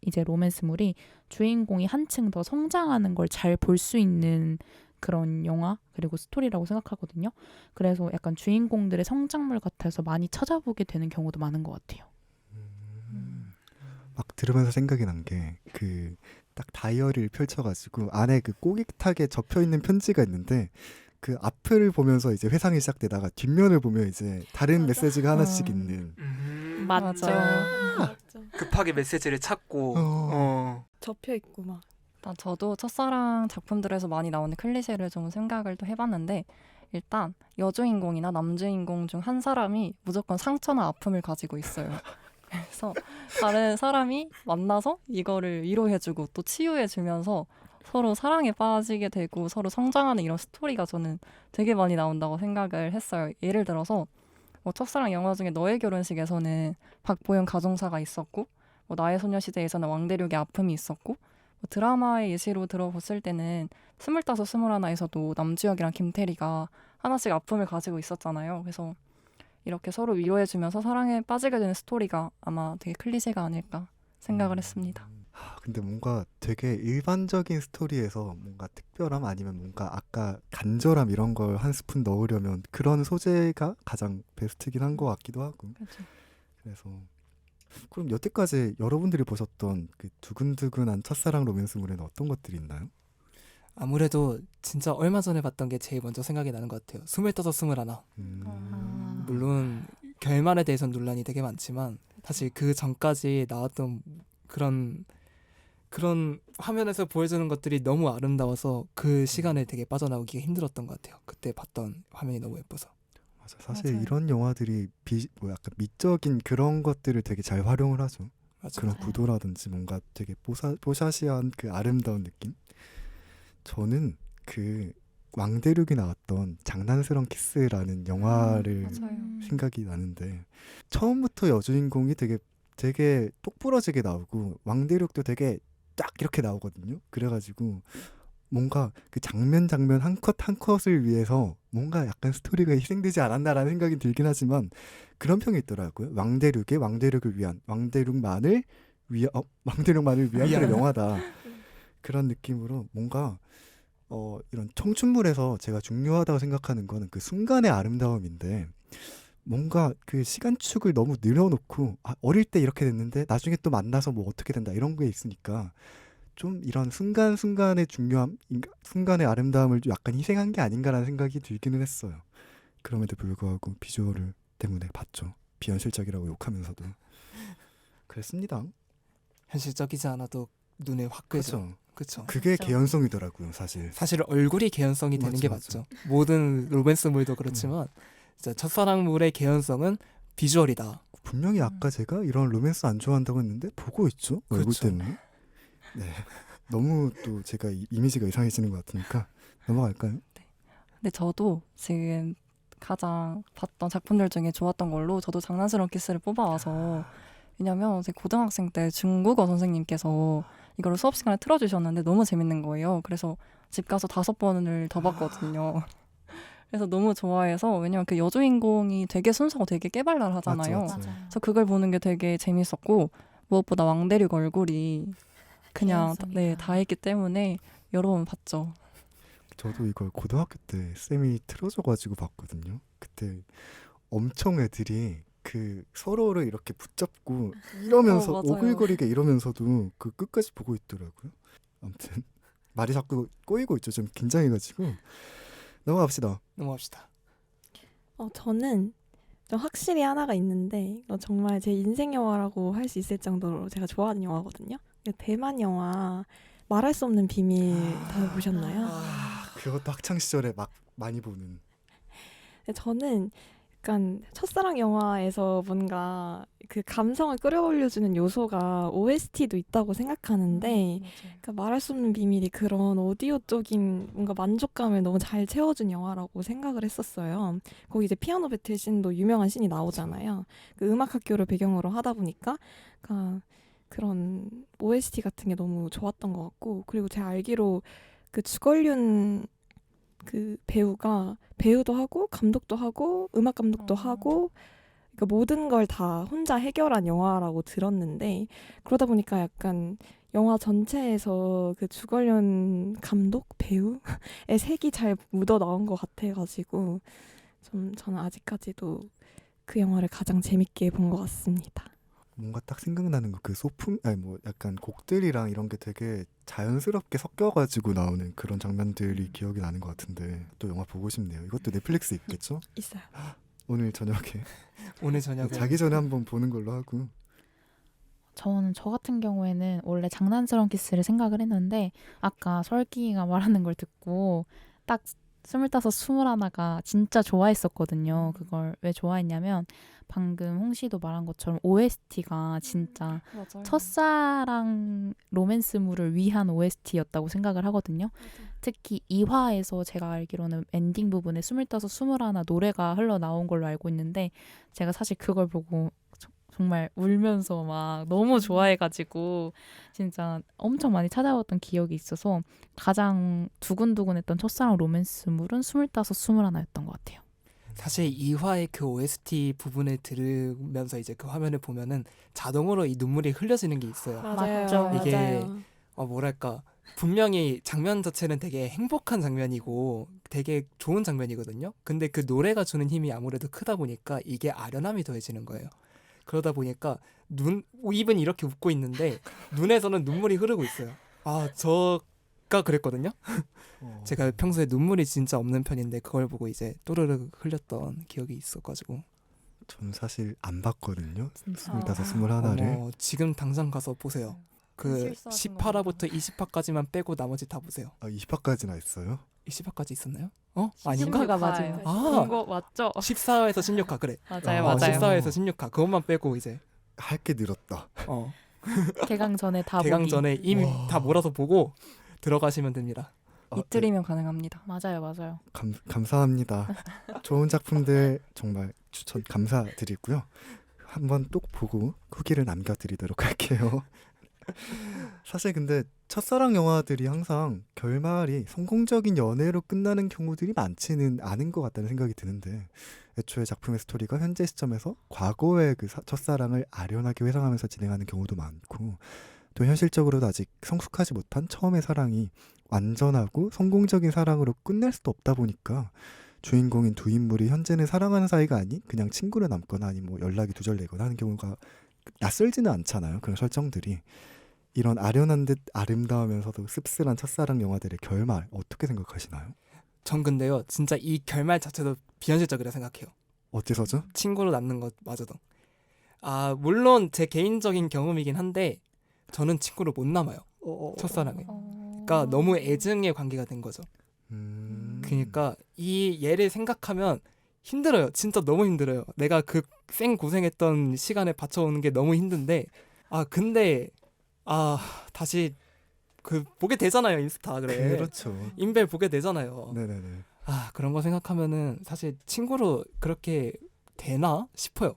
이제 로맨스물이 주인공이 한층 더 성장하는 걸 잘 볼 수 있는 그런 영화 그리고 스토리라고 생각하거든요. 그래서 약간 주인공들의 성장물 같아서 많이 찾아보게 되는 경우도 많은 것 같아요. 막 들으면서 생각이 난 게 그 딱 다이어리를 펼쳐가지고 안에 그 꼬깃하게 접혀 있는 편지가 있는데 그 앞을 보면서 이제 회상이 시작되다가 뒷면을 보면 이제 다른 메시지가 하나씩 있는 맞죠. 급하게 메시지를 찾고 접혀 있고 막. 일단 저도 첫사랑 작품들에서 많이 나오는 클리셰를 좀 생각을 또 해봤는데 일단 여주인공이나 남주인공 중 한 사람이 무조건 상처나 아픔을 가지고 있어요. 그래서 다른 사람이 만나서 이거를 위로해주고 또 치유해주면서 서로 사랑에 빠지게 되고 서로 성장하는 이런 스토리가 저는 되게 많이 나온다고 생각을 했어요. 예를 들어서 뭐 첫사랑 영화 중에 너의 결혼식에서는 박보영 가정사가 있었고 뭐 나의 소녀시대에서는 왕대륙의 아픔이 있었고 뭐 드라마의 예시로 들어봤을 때는 25, 21에서도 남주혁이랑 김태리가 하나씩 아픔을 가지고 있었잖아요. 그래서 이렇게 서로 위로해주면서 사랑에 빠지게 되는 스토리가 아마 되게 클리셰가 아닐까 생각을 했습니다. 근데 뭔가 되게 일반적인 스토리에서 뭔가 특별함 아니면 뭔가 아까 간절함 이런 걸 한 스푼 넣으려면 그런 소재가 가장 베스트긴 한 것 같기도 하고 그렇죠. 그래서 그럼 여태까지 여러분들이 보셨던 그 두근두근한 첫사랑 로맨스물에는 어떤 것들이 있나요? 아무래도 진짜 얼마 전에 봤던 게 제일 먼저 생각이 나는 것 같아요. 25, 21. 물론 결말에 대해서는 논란이 되게 많지만 사실 그 전까지 나왔던 그런 화면에서 보여주는 것들이 너무 아름다워서 그 시간을 되게 빠져나오기가 힘들었던 것 같아요. 그때 봤던 화면이 너무 예뻐서. 맞아. 사실 맞아요. 이런 영화들이 뭐 약간 미적인 그런 것들을 되게 잘 활용을 하죠. 맞아. 그런 구도라든지 뭔가 되게 보샤시한 그 아름다운 느낌. 저는 그 왕대륙이 나왔던 장난스러운 키스라는 영화를 맞아요. 생각이 나는데 처음부터 여주인공이 되게 똑부러지게 나오고 왕대륙도 되게 딱 이렇게 나오거든요. 그래가지고 뭔가 그 장면 한 컷 한 컷을 위해서 뭔가 약간 스토리가 희생되지 않았나라는 생각이 들긴 하지만 그런 평이 있더라고요. 왕대륙을 위한 왕대륙만을 위한 그런 영화다. 그런 느낌으로 뭔가 이런 청춘물에서 제가 중요하다고 생각하는 거는 그 순간의 아름다움인데 뭔가 그 시간축을 너무 늘어놓고 어릴 때 이렇게 됐는데 나중에 또 만나서 뭐 어떻게 된다 이런 게 있으니까 좀 이런 순간순간의 중요함, 순간의 아름다움을 좀 약간 희생한 게 아닌가라는 생각이 들기는 했어요. 그럼에도 불구하고 비주얼 때문에 봤죠. 비현실적이라고 욕하면서도 그랬습니다. 현실적이지 않아도 눈에 확 끄죠. 그렇죠. 그렇죠. 그게 맞죠. 개연성이더라고요, 사실. 사실 얼굴이 개연성이 되는 게 맞죠. 맞죠. 모든 로맨스물도 그렇지만 진짜 첫사랑물의 개연성은 비주얼이다. 분명히 아까 제가 이런 로맨스 안 좋아한다고 했는데 보고 있죠. 얼굴 그렇죠. 때문에. 네. 너무 또 제가 이미지가 이상해지는 것 같으니까 넘어갈까요? 근데 저도 지금 가장 봤던 작품들 중에 좋았던 걸로 저도 장난스러운 키스를 뽑아와서 왜냐면 제 고등학생 때 중국어 선생님께서 이거를 수업 시간에 틀어주셨는데 너무 재밌는 거예요. 그래서 집 가서 5번을 더 봤거든요. 그래서 너무 좋아해서 왜냐면 그 여주인공이 되게 순수하고 되게 깨발랄하잖아요. 맞죠. 그래서 그걸 보는 게 되게 재밌었고 무엇보다 왕대륙 얼굴이 그냥 귀여웠습니다. 다 했기 때문에 여러 번 봤죠. 저도 이걸 고등학교 때 쌤이 틀어줘가지고 봤거든요. 그때 엄청 애들이 그 서로를 이렇게 붙잡고 이러면서 맞아요. 오글거리게 이러면서도 그 끝까지 보고 있더라고요. 아무튼 말이 자꾸 꼬이고 있죠. 좀 긴장해가지고 넘어갑시다. 넘어갑시다. 저는 좀 확실히 하나가 있는데 정말 제 인생 영화라고 할 수 있을 정도로 제가 좋아하는 영화거든요. 대만 영화 말할 수 없는 비밀 다들 보셨나요? 그것도 학창 시절에 막 많이 보는. 저는 약간 첫사랑 영화에서 뭔가 그 감성을 끌어올려주는 요소가 OST도 있다고 생각하는데 그러니까 말할 수 없는 비밀이 그런 오디오 쪽인 뭔가 만족감을 너무 잘 채워준 영화라고 생각을 했었어요. 거기 이제 피아노 배틀 씬도 유명한 씬이 나오잖아요. 그 음악 학교를 배경으로 하다 보니까 그러니까 그런 OST 같은 게 너무 좋았던 것 같고 그리고 제가 알기로 그 주걸륜 그 배우가 배우도 하고 감독도 하고 음악 감독도 하고 그러니까 모든 걸 다 혼자 해결한 영화라고 들었는데 그러다 보니까 약간 영화 전체에서 그 주걸륜 감독 배우의 색이 잘 묻어 나온 것 같아가지고 좀 저는 아직까지도 그 영화를 가장 재밌게 본 것 같습니다. 뭔가 딱 생각나는 거 그 소품 아니 뭐 약간 곡들이랑 이런 게 되게 자연스럽게 섞여가지고 나오는 그런 장면들이 기억이 나는 것 같은데 또 영화 보고 싶네요. 이것도 넷플릭스 있겠죠? 있어요. 오늘 저녁에 오늘 저녁에 자기 전에 한번 보는 걸로 하고. 저는 저 같은 경우에는 원래 장난스러운 키스를 생각을 했는데 아까 설기가 말하는 걸 듣고 딱 25, 21가 진짜 좋아했었거든요. 그걸 왜 좋아했냐면 방금 홍시도 말한 것처럼 OST가 진짜 맞아요. 첫사랑 로맨스물을 위한 OST였다고 생각을 하거든요. 특히 2화에서 제가 알기로는 엔딩 부분에 25, 21 노래가 흘러나온 걸로 알고 있는데 제가 사실 그걸 보고 정말 울면서 막 너무 좋아해가지고 진짜 엄청 많이 찾아봤던 기억이 있어서 가장 두근두근했던 첫사랑 로맨스물은 25, 21였던 것 같아요. 사실 2화의 그 OST 부분을 들으면서 이제 그 화면을 보면은 자동으로 이 눈물이 흘려지는 게 있어요. 맞죠. 이게 뭐랄까 분명히 장면 자체는 되게 행복한 장면이고 되게 좋은 장면이거든요. 근데 그 노래가 주는 힘이 아무래도 크다 보니까 이게 아련함이 더해지는 거예요. 그러다 보니까 입은 이렇게 웃고 있는데 눈에서는 눈물이 흐르고 있어요. 저가 그랬거든요. 제가 평소에 눈물이 진짜 없는 편인데 그걸 보고 이제 또르르 흘렸던 기억이 있어가지고. 저는 사실 안 봤거든요. 진짜. 25, 21를. 어머, 지금 당장 가서 보세요. 그 실수하신 10화부터 20화까지만 빼고 나머지 다 보세요. 20화까지나 있어요? 20화까지 있었나요? 아닌가? 16화가 맞아요. 아, 맞죠? 14화에서 16화 그래. 맞아요, 맞아요. 14화에서 16화 그것만 빼고 이제 할 게 늘었다. 개강 전에 다 개강 보기. 전에 이미 다 몰아서 보고 들어가시면 됩니다. 이틀이면 가능합니다. 맞아요. 감사합니다. 좋은 작품들 정말 추천 감사드리고요. 한번 또 보고 후기를 남겨드리도록 할게요. 사실 근데 첫사랑 영화들이 항상 결말이 성공적인 연애로 끝나는 경우들이 많지는 않은 것 같다는 생각이 드는데 애초에 작품의 스토리가 현재 시점에서 과거의 그 첫사랑을 아련하게 회상하면서 진행하는 경우도 많고 또 현실적으로도 아직 성숙하지 못한 처음의 사랑이 완전하고 성공적인 사랑으로 끝낼 수도 없다 보니까 주인공인 두 인물이 현재는 사랑하는 사이가 아닌 그냥 친구로 남거나 아니면 뭐 연락이 두절되거나 하는 경우가 낯설지는 않잖아요. 그런 설정들이. 이런 아련한 듯 아름다우면서도 씁쓸한 첫사랑 영화들의 결말 어떻게 생각하시나요? 전 근데요 진짜 이 결말 자체도 비현실적이라 생각해요. 어째서죠? 친구로 남는 것마저도. 아 물론 제 개인적인 경험이긴 한데 저는 친구로 못 남아요. 첫사랑에. 그러니까 너무 애증의 관계가 된 거죠. 그러니까 이 얘를 생각하면 힘들어요. 진짜 너무 힘들어요. 내가 그 생 고생했던 시간에 바쳐오는 게 너무 힘든데 근데 다시 그 보게 되잖아요. 인스타 그래. 그렇죠. 인벨 보게 되잖아요. 네네네. 그런 거 생각하면은 사실 친구로 그렇게 되나 싶어요.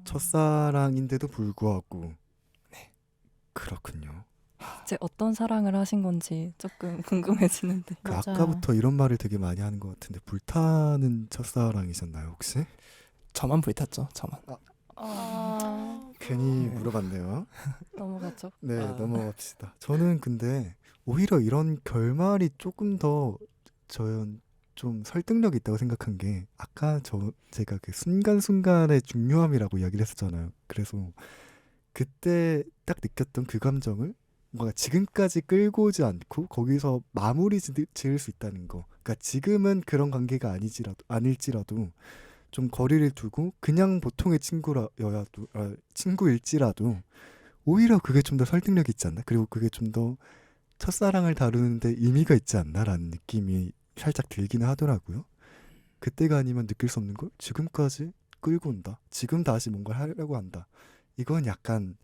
첫사랑인데도 불구하고 그렇군요. 이제 어떤 사랑을 하신 건지 조금 궁금해지는데. 그 맞아요. 아까부터 이런 말을 되게 많이 하는 것 같은데 불타는 첫사랑이셨나요 혹시? 저만 불탔죠. 저만. 괜히 물어봤네요. 넘어가죠. 네, 아. 넘어갑시다. 저는 근데 오히려 이런 결말이 조금 더 저는 좀 설득력이 있다고 생각한 게 아까 제가 그 순간순간의 중요함이라고 이야기를 했었잖아요. 그래서 그때 딱 느꼈던 그 감정을 뭔가 지금까지 끌고 오지 않고 거기서 마무리 지을 수 있다는 거. 그러니까 지금은 그런 관계가 아닐지라도 좀 거리를 두고 그냥 보통의 친구일지라도 오히려 그게 좀 더 설득력이 있지 않나? 그리고 그게 좀 더 첫사랑을 다루는데 의미가 있지 않나라는 느낌이 살짝 들기는 하더라고요. 그때가 아니면 느낄 수 없는 걸 지금까지 끌고 온다. 지금 다시 뭔가를 하려고 한다. 이건 약간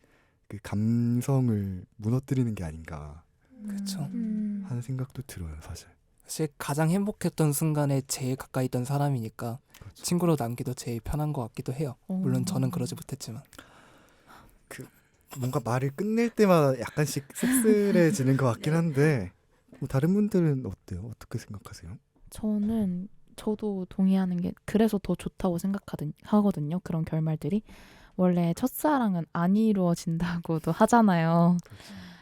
그 감성을 무너뜨리는 게 아닌가 그쵸. 하는 생각도 들어요, 사실. 사실 가장 행복했던 순간에 제일 가까이 있던 사람이니까 그렇죠. 친구로 남기도 제일 편한 것 같기도 해요. 물론 저는 그러지 못했지만. 뭔가 말을 끝낼 때마다 약간씩 씁쓸해지는 것 같긴 한데 뭐 다른 분들은 어때요? 어떻게 생각하세요? 저도 동의하는 게 그래서 더 좋다고 생각하거든요. 그런 결말들이. 원래 첫사랑은 안 이루어진다고도 하잖아요.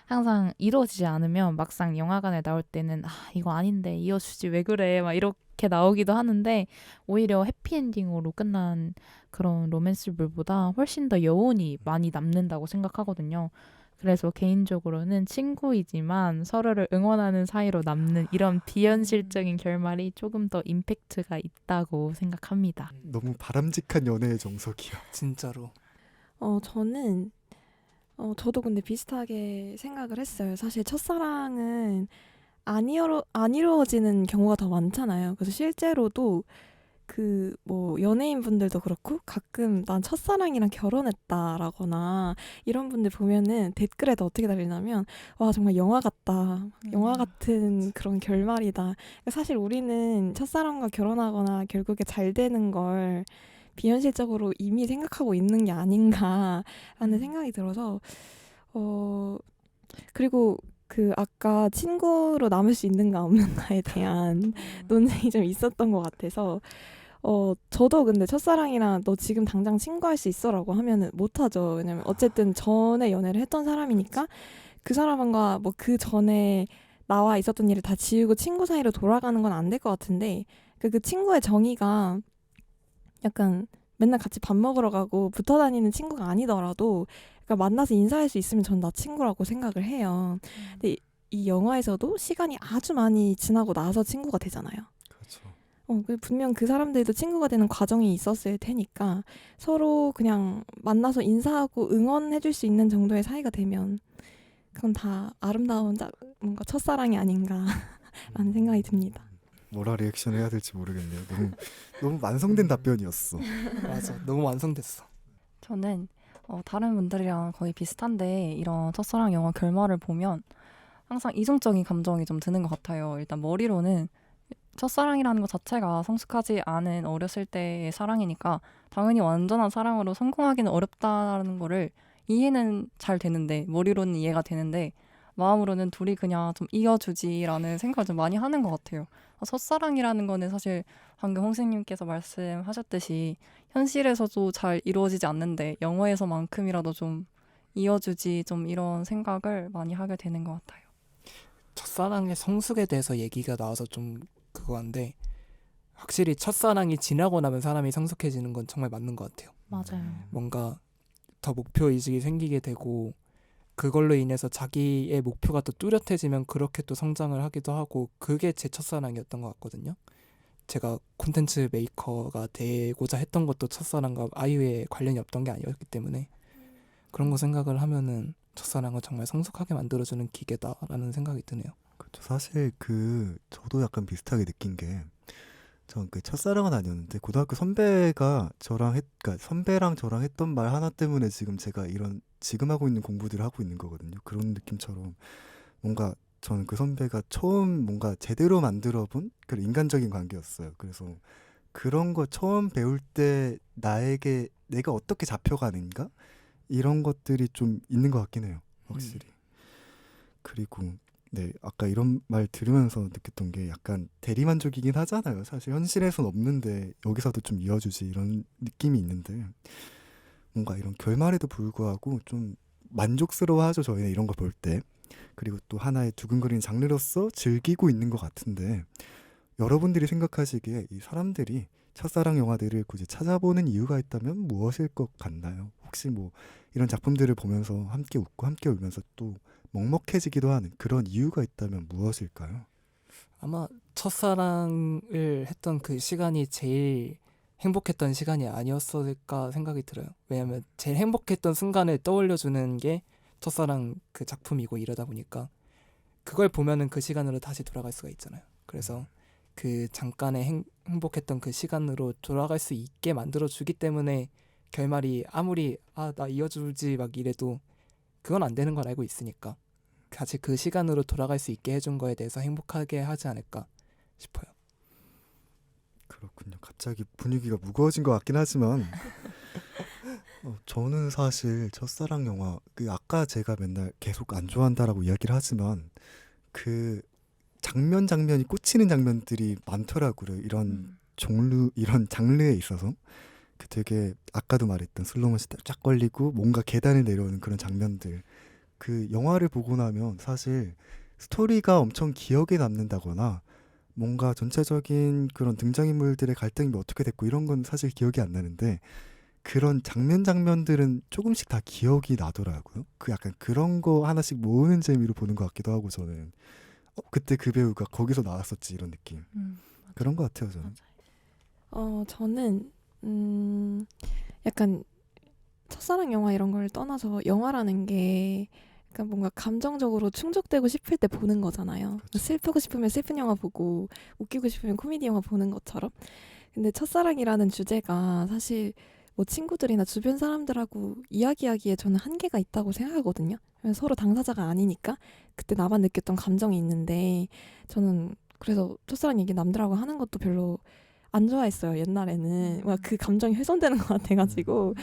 항상 이루어지지 않으면 막상 영화관에 나올 때는 이거 아닌데 이어주지 왜 그래 막 이렇게 나오기도 하는데 오히려 해피엔딩으로 끝난 그런 로맨스물보다 훨씬 더 여운이 많이 남는다고 생각하거든요. 그래서 개인적으로는 친구이지만 서로를 응원하는 사이로 남는 이런 비현실적인 결말이 조금 더 임팩트가 있다고 생각합니다. 너무 바람직한 연애의 정석이야. 진짜로. 저도 근데 비슷하게 생각을 했어요. 사실 첫사랑은 안 이루어지는 경우가 더 많잖아요. 그래서 실제로도 그 뭐 연예인분들도 그렇고 가끔 난 첫사랑이랑 결혼했다라거나 이런 분들 보면은 댓글에도 어떻게 달리냐면 와 정말 영화 같다. 영화 같은 그런 결말이다. 그러니까 사실 우리는 첫사랑과 결혼하거나 결국에 잘 되는 걸 비현실적으로 이미 생각하고 있는 게 아닌가라는 생각이 들어서 그리고 그 아까 친구로 남을 수 있는가 없는가에 대한 논쟁이 좀 있었던 것 같아서 저도 근데 첫사랑이랑 너 지금 당장 친구할 수 있어라고 하면은 못하죠. 왜냐면 어쨌든 전에 연애를 했던 사람이니까 그 사람과 뭐 그 전에 나와 있었던 일을 다 지우고 친구 사이로 돌아가는 건 안 될 것 같은데 그 친구의 정의가 약간 맨날 같이 밥 먹으러 가고 붙어 다니는 친구가 아니더라도 그러니까 만나서 인사할 수 있으면 전 나 친구라고 생각을 해요. 근데 이 영화에서도 시간이 아주 많이 지나고 나서 친구가 되잖아요. 그렇죠. 분명 그 사람들도 친구가 되는 과정이 있었을 테니까 서로 그냥 만나서 인사하고 응원해줄 수 있는 정도의 사이가 되면 그건 다 아름다운 뭔가 첫사랑이 아닌가라는 생각이 듭니다. 뭐라 리액션을 해야 될지 모르겠네요. 너무 완성된 답변이었어. 맞아. 너무 완성됐어. 저는 다른 분들이랑 거의 비슷한데 이런 첫사랑 영화 결말을 보면 항상 이중적인 감정이 좀 드는 것 같아요. 일단 머리로는 첫사랑이라는 것 자체가 성숙하지 않은 어렸을 때의 사랑이니까 당연히 완전한 사랑으로 성공하기는 어렵다는 거를 이해는 잘 되는데 머리로는 이해가 되는데 마음으로는 둘이 그냥 좀 이어주지라는 생각을 좀 많이 하는 것 같아요. 첫사랑이라는 거는 사실 방금 홍생님께서 말씀하셨듯이 현실에서도 잘 이루어지지 않는데 영화에서만큼이라도 좀 이어주지 좀 이런 생각을 많이 하게 되는 것 같아요. 첫사랑의 성숙에 대해서 얘기가 나와서 좀 그거한데 확실히 첫사랑이 지나고 나면 사람이 성숙해지는 건 정말 맞는 것 같아요. 맞아요. 뭔가 더 목표의식이 생기게 되고 그걸로 인해서 자기의 목표가 또 뚜렷해지면 그렇게 또 성장을 하기도 하고 그게 제 첫사랑이었던 것 같거든요. 제가 콘텐츠 메이커가 되고자 했던 것도 첫사랑과 아이유의 관련이 없던 게 아니었기 때문에 그런 거 생각을 하면은 첫사랑은 정말 성숙하게 만들어주는 기계다라는 생각이 드네요. 그렇죠. 사실 저도 약간 비슷하게 느낀 게 전 그 첫사랑은 아니었는데 고등학교 선배가 그러니까 선배랑 저랑 했던 말 하나 때문에 지금 제가 지금 하고 있는 공부들을 하고 있는 거거든요. 그런 느낌처럼 뭔가 저는 그 선배가 처음 뭔가 제대로 만들어 본 그런 인간적인 관계였어요. 그래서 그런 거 처음 배울 때 나에게 내가 어떻게 잡혀가는가? 이런 것들이 좀 있는 것 같긴 해요. 확실히. 그리고 네, 아까 이런 말 들으면서 느꼈던 게 약간 대리만족이긴 하잖아요. 사실 현실에선 없는데 여기서도 좀 이어주지 이런 느낌이 있는데 뭔가 이런 결말에도 불구하고 좀 만족스러워하죠. 저희는 이런 거 볼 때. 그리고 또 하나의 두근거리는 장르로서 즐기고 있는 것 같은데 여러분들이 생각하시기에 이 사람들이 첫사랑 영화들을 굳이 찾아보는 이유가 있다면 무엇일 것 같나요? 혹시 뭐 이런 작품들을 보면서 함께 웃고 함께 울면서 또 먹먹해지기도 하는 그런 이유가 있다면 무엇일까요? 아마 첫사랑을 했던 그 시간이 제일 행복했던 시간이 아니었을까 생각이 들어요. 왜냐면 제일 행복했던 순간을 떠올려주는 게 첫사랑 그 작품이고 이러다 보니까 그걸 보면은 그 시간으로 다시 돌아갈 수가 있잖아요. 그래서 그 잠깐의 행복했던 그 시간으로 돌아갈 수 있게 만들어주기 때문에 결말이 아무리 나 이어줄지 막 이래도 그건 안 되는 걸 알고 있으니까 다시 그 시간으로 돌아갈 수 있게 해준 거에 대해서 행복하게 하지 않을까 싶어요. 그렇군요. 갑자기 분위기가 무거워진 것 같긴 하지만 저는 사실 첫사랑 영화 아까 제가 맨날 계속 안 좋아한다라고 이야기를 하지만 그 장면이 꽂히는 장면들이 많더라고요. 이런 이런 장르에 있어서 그 되게 아까도 말했던 슬로모션 쫙 걸리고 뭔가 계단을 내려오는 그런 장면들 그 영화를 보고 나면 사실 스토리가 엄청 기억에 남는다거나 뭔가 전체적인 그런 등장인물들의 갈등이 어떻게 됐고 이런 건 사실 기억이 안 나는데 그런 장면들은 조금씩 다 기억이 나더라고요. 약간 그런 거 하나씩 모으는 재미로 보는 것 같기도 하고 저는 그때 그 배우가 거기서 나왔었지 이런 느낌. 그런 것 같아요 저는. 저는 약간 첫사랑 영화 이런 걸 떠나서 영화라는 게 약간 뭔가 감정적으로 충족되고 싶을 때 보는 거잖아요. 그렇죠. 슬프고 싶으면 슬픈 영화 보고 웃기고 싶으면 코미디 영화 보는 것처럼. 근데 첫사랑이라는 주제가 사실 뭐 친구들이나 주변 사람들하고 이야기하기에 저는 한계가 있다고 생각하거든요. 서로 당사자가 아니니까 그때 나만 느꼈던 감정이 있는데 저는 그래서 첫사랑 얘기 남들하고 하는 것도 별로 안 좋아했어요. 옛날에는 막 그 감정이 훼손되는 것 같아가지고.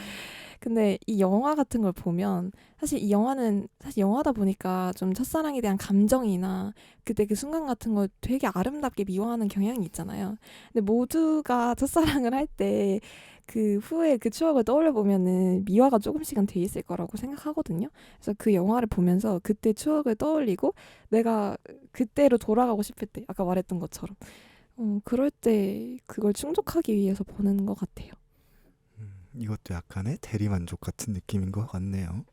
근데 이 영화 같은 걸 보면 사실 이 영화는 사실 영화다 보니까 좀 첫사랑에 대한 감정이나 그때 그 순간 같은 걸 되게 아름답게 미화하는 경향이 있잖아요. 근데 모두가 첫사랑을 할 때 그 후에 그 추억을 떠올려 보면은 미화가 조금씩은 돼 있을 거라고 생각하거든요. 그래서 그 영화를 보면서 그때 추억을 떠올리고 내가 그때로 돌아가고 싶을 때 아까 말했던 것처럼 그럴 때 그걸 충족하기 위해서 보는 것 같아요. 이것도 약간의 대리만족 같은 느낌인 것 같네요.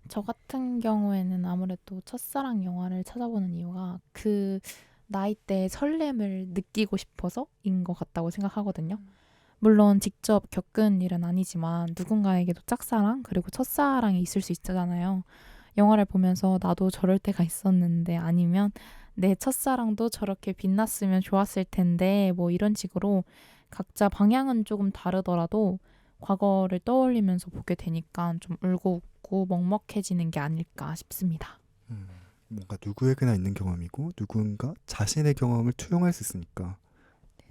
저 같은 경우에는 아무래도 첫사랑 영화를 찾아보는 이유가 그 나이대의 설렘을 느끼고 싶어서인 것 같다고 생각하거든요. 물론 직접 겪은 일은 아니지만 누군가에게도 짝사랑 그리고 첫사랑이 있을 수 있잖아요. 영화를 보면서 나도 저럴 때가 있었는데 아니면 내 첫사랑도 저렇게 빛났으면 좋았을 텐데 뭐 이런 식으로 각자 방향은 조금 다르더라도 과거를 떠올리면서 보게 되니까 좀 울고 웃고 먹먹해지는 게 아닐까 싶습니다. 뭔가 누구에게나 있는 경험이고 누군가 자신의 경험을 투영할 수 있으니까.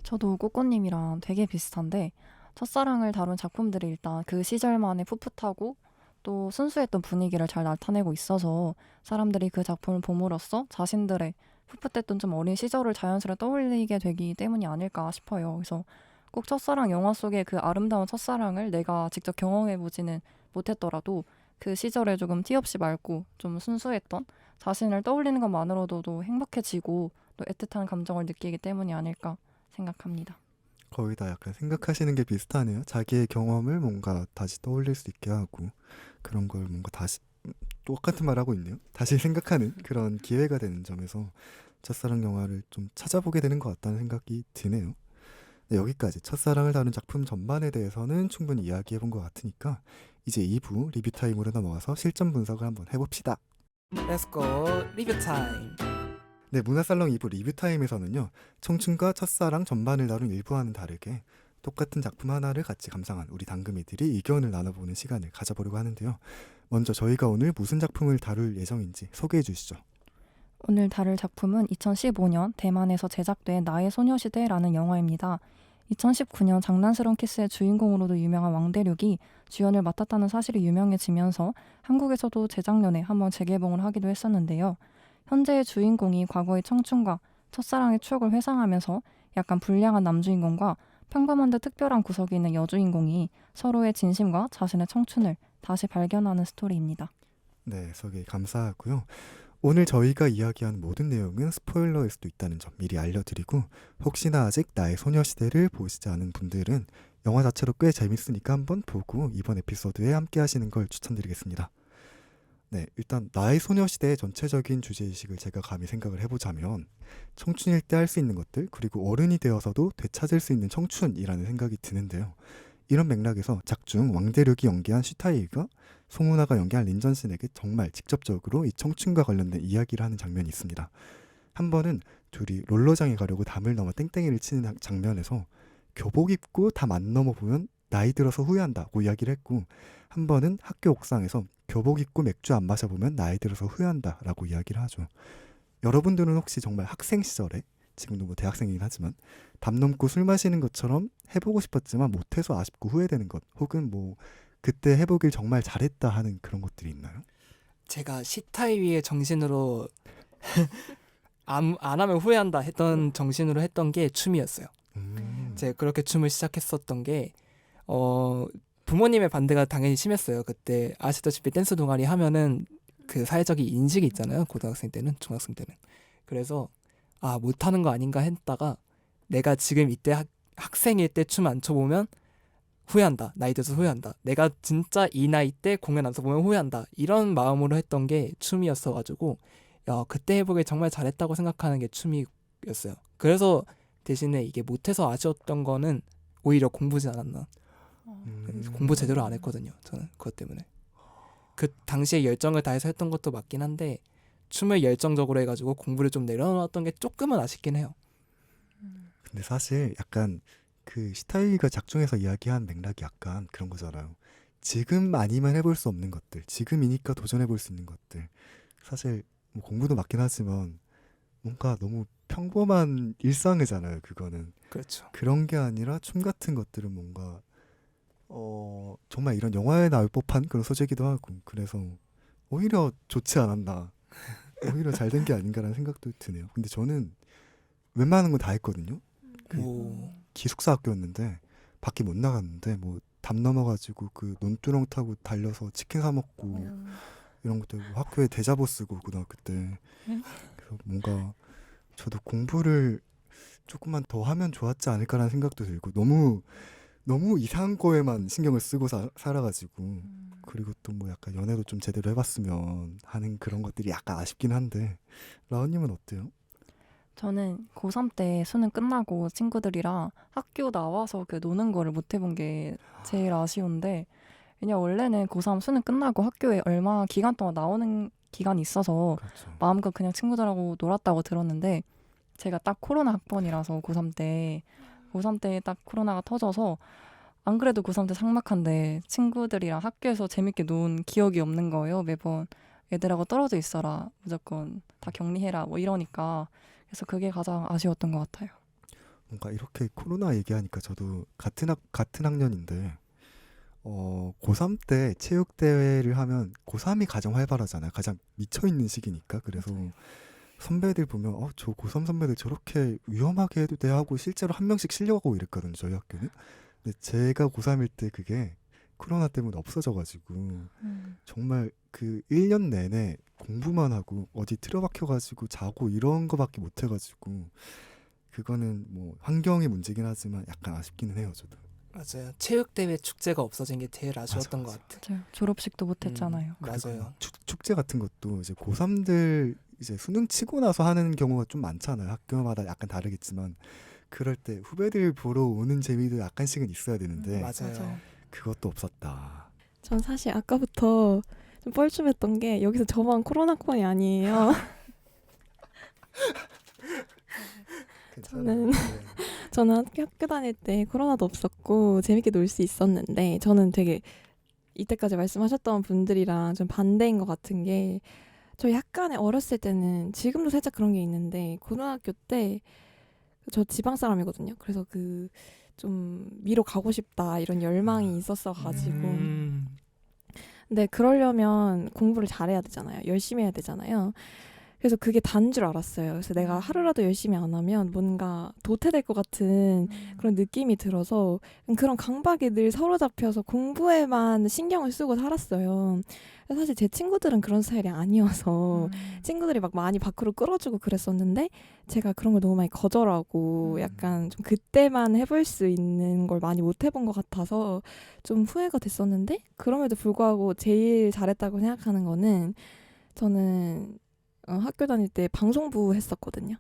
저도 꼬꼬님이랑 되게 비슷한데 첫사랑을 다룬 작품들이 일단 그 시절만의 풋풋하고 또 순수했던 분위기를 잘 나타내고 있어서 사람들이 그 작품을 봄으로써 자신들의 풋풋했던 좀 어린 시절을 자연스레 떠올리게 되기 때문이 아닐까 싶어요. 그래서 꼭 첫사랑 영화 속의 그 아름다운 첫사랑을 내가 직접 경험해보지는 못했더라도 그 시절에 조금 티 없이 맑고 좀 순수했던 자신을 떠올리는 것만으로도 행복해지고 또 애틋한 감정을 느끼기 때문이 아닐까 생각합니다. 거의 다 약간 생각하시는 게 비슷하네요. 자기의 경험을 뭔가 다시 떠올릴 수 있게 하고 그런 걸 뭔가 다시 똑같은 말 하고 있네요. 다시 생각하는 그런 기회가 되는 점에서 첫사랑 영화를 좀 찾아보게 되는 것 같다는 생각이 드네요. 네, 여기까지 첫사랑을 다룬 작품 전반에 대해서는 충분히 이야기해본 것 같으니까 이제 2부 리뷰 타임으로 넘어가서 실전 분석을 한번 해봅시다. Let's go 리뷰 타임. 네, 문화살롱 2부 리뷰 타임에서는요, 청춘과 첫사랑 전반을 다룬 일부와는 다르게 똑같은 작품 하나를 같이 감상한 우리 당금이들이 의견을 나눠보는 시간을 가져보려고 하는데요. 먼저 저희가 오늘 무슨 작품을 다룰 예정인지 소개해 주시죠. 오늘 다룰 작품은 2015년 대만에서 제작된 나의 소녀시대라는 영화입니다. 2019년 장난스러운 키스의 주인공으로도 유명한 왕대륙이 주연을 맡았다는 사실이 유명해지면서 한국에서도 재작년에 한번 재개봉을 하기도 했었는데요. 현재의 주인공이 과거의 청춘과 첫사랑의 추억을 회상하면서 약간 불량한 남주인공과 평범한 듯 특별한 구석이 있는 여주인공이 서로의 진심과 자신의 청춘을 다시 발견하는 스토리입니다. 네, 소개 감사하고요. 오늘 저희가 이야기한 모든 내용은 스포일러일 수도 있다는 점 미리 알려드리고, 혹시나 아직 나의 소녀시대를 보시지 않은 분들은 영화 자체로 꽤 재밌으니까 한번 보고 이번 에피소드에 함께 하시는 걸 추천드리겠습니다. 네, 일단 나의 소녀시대의 전체적인 주제의식을 제가 감히 생각을 해보자면 청춘일 때 할 수 있는 것들, 그리고 어른이 되어서도 되찾을 수 있는 청춘이라는 생각이 드는데요. 이런 맥락에서 작중 왕대륙이 연기한 슈타이가 송은아가 연기한 린전슨에게 정말 직접적으로 이 청춘과 관련된 이야기를 하는 장면이 있습니다. 한 번은 둘이 롤러장에 가려고 담을 넘어 땡땡이를 치는 장면에서 교복 입고 담 안 넘어보면 나이 들어서 후회한다고 이야기를 했고, 한 번은 학교 옥상에서 교복 입고 맥주 안 마셔보면 나이 들어서 후회한다라고 이야기를 하죠. 여러분들은 혹시 정말 학생 시절에, 지금도 뭐 대학생이긴 하지만 담 넘고 술 마시는 것처럼 해보고 싶었지만 못해서 아쉽고 후회되는 것, 혹은 뭐 그때 해보길 정말 잘했다 하는 그런 것들이 있나요? 제가 시타이위의 정신으로 안 하면 후회한다 했던 정신으로 했던 게 춤이었어요. 제가 그렇게 춤을 시작했었던 게 부모님의 반대가 당연히 심했어요. 그때 아시다시피 댄스 동아리 하면은 그 사회적인 인식이 있잖아요. 고등학생 때는, 중학생 때는. 그래서 못하는 거 아닌가 했다가 내가 지금 이때 학생일 때 춤 안 춰보면 후회한다. 나이 들어서 후회한다. 내가 진짜 이 나이 때 공연 안 써보면 후회한다. 이런 마음으로 했던 게 춤이었어가지고 그때 해보길 정말 잘했다고 생각하는 게 춤이었어요. 그래서 대신에 이게 못해서 아쉬웠던 거는 오히려 공부지 않았나. 공부 제대로 안 했거든요. 저는 그것 때문에. 그 당시에 열정을 다해서 했던 것도 맞긴 한데 춤을 열정적으로 해가지고 공부를 좀 내려놨던 게 조금은 아쉽긴 해요. 근데 사실 약간 그 시타이가 작중에서 이야기한 맥락이 약간 그런 거잖아요. 지금 아니면 해볼 수 없는 것들, 지금이니까 도전해볼 수 있는 것들. 사실 뭐 공부도 맞긴 하지만 뭔가 너무 평범한 일상이잖아요. 그거는. 그렇죠. 그런 게 아니라 춤 같은 것들은 뭔가 정말 이런 영화에 나올 법한 그런 소재기도 하고, 그래서 오히려 좋지 않았나, 오히려 잘 된 게 아닌가라는 생각도 드네요. 근데 저는 웬만한 건 다 했거든요. 오. 기숙사 학교였는데 밖에 못 나갔는데 뭐 담 넘어가지고 그 논두렁 타고 달려서 치킨 사 먹고 이런 것도 있고, 학교에 대자보 쓰고 고등학교 때. 그래서 뭔가 저도 공부를 조금만 더 하면 좋았지 않을까라는 생각도 들고, 너무 이상한 거에만 신경을 쓰고 살아가지고, 그리고 또 뭐 약간 연애도 좀 제대로 해봤으면 하는 그런 것들이 약간 아쉽긴 한데, 라온님은 어때요? 저는 고3 때 수능 끝나고 친구들이랑 학교 나와서 그 노는 거를 못 해본 게 제일 아쉬운데, 왜냐 원래는 고3 수능 끝나고 학교에 얼마 기간 동안 나오는 기간이 있어서 그렇죠. 마음껏 그냥 친구들하고 놀았다고 들었는데, 제가 딱 코로나 학번이라서 고3 때 딱 코로나가 터져서 안 그래도 고3 때 삭막한데 친구들이랑 학교에서 재밌게 논 기억이 없는 거예요. 매번 애들하고 떨어져 있어라, 무조건 다 격리해라 뭐 이러니까. 그래서 그게 가장 아쉬웠던 것 같아요. 뭔가 이렇게 코로나 얘기하니까 저도 같은 학년인데 고3 때 체육대회를 하면 고3이 가장 활발하잖아요. 가장 미쳐있는 시기니까. 그래서 맞아요. 선배들 보면 저 고3 선배들 저렇게 위험하게 해도 돼 하고 실제로 한 명씩 실려가고 이랬거든요. 저희 학교는. 근데 제가 고3일 때 그게 코로나 때문에 없어져가지고 정말 그 1년 내내 공부만 하고 어디 틀어박혀가지고 자고 이런 거밖에 못해가지고, 그거는 뭐 환경의 문제긴 하지만 약간 아쉽기는 해요. 저도. 맞아요. 체육대회 축제가 없어진 게 제일 아쉬웠던 맞아. 것 같아요. 맞아요. 졸업식도 못했잖아요. 맞아요. 축제 같은 것도 이제 고3들 이제 수능 치고 나서 하는 경우가 좀 많잖아요. 학교마다 약간 다르겠지만 그럴 때 후배들 보러 오는 재미도 약간씩은 있어야 되는데 맞아요. 그것도 없었다. 전 사실 아까부터 좀 뻘쭘했던 게 여기서 저만 코로나권이 아니에요. 괜찮아요. 저는 학교 다닐 때 코로나도 없었고 재밌게 놀 수 있었는데 저는 되게 이때까지 말씀하셨던 분들이랑 좀 반대인 것 같은 게 저 약간의 어렸을 때는 지금도 살짝 그런 게 있는데 고등학교 때 저 지방 사람이거든요. 그래서 그 좀 미로 가고 싶다 이런 열망이 있었어가지고 근데 그러려면 공부를 잘해야 되잖아요. 열심히 해야 되잖아요. 그래서 그게 단 줄 알았어요. 그래서 내가 하루라도 열심히 안 하면 뭔가 도태될 것 같은 그런 느낌이 들어서 그런 강박에 늘 사로잡혀서 공부에만 신경을 쓰고 살았어요. 사실 제 친구들은 그런 스타일이 아니어서 친구들이 막 많이 밖으로 끌어주고 그랬었는데 제가 그런 걸 너무 많이 거절하고 약간 좀 그때만 해볼 수 있는 걸 많이 못 해본 것 같아서 좀 후회가 됐었는데 그럼에도 불구하고 제일 잘했다고 생각하는 거는 저는 학교 다닐 때 방송부 했었거든요.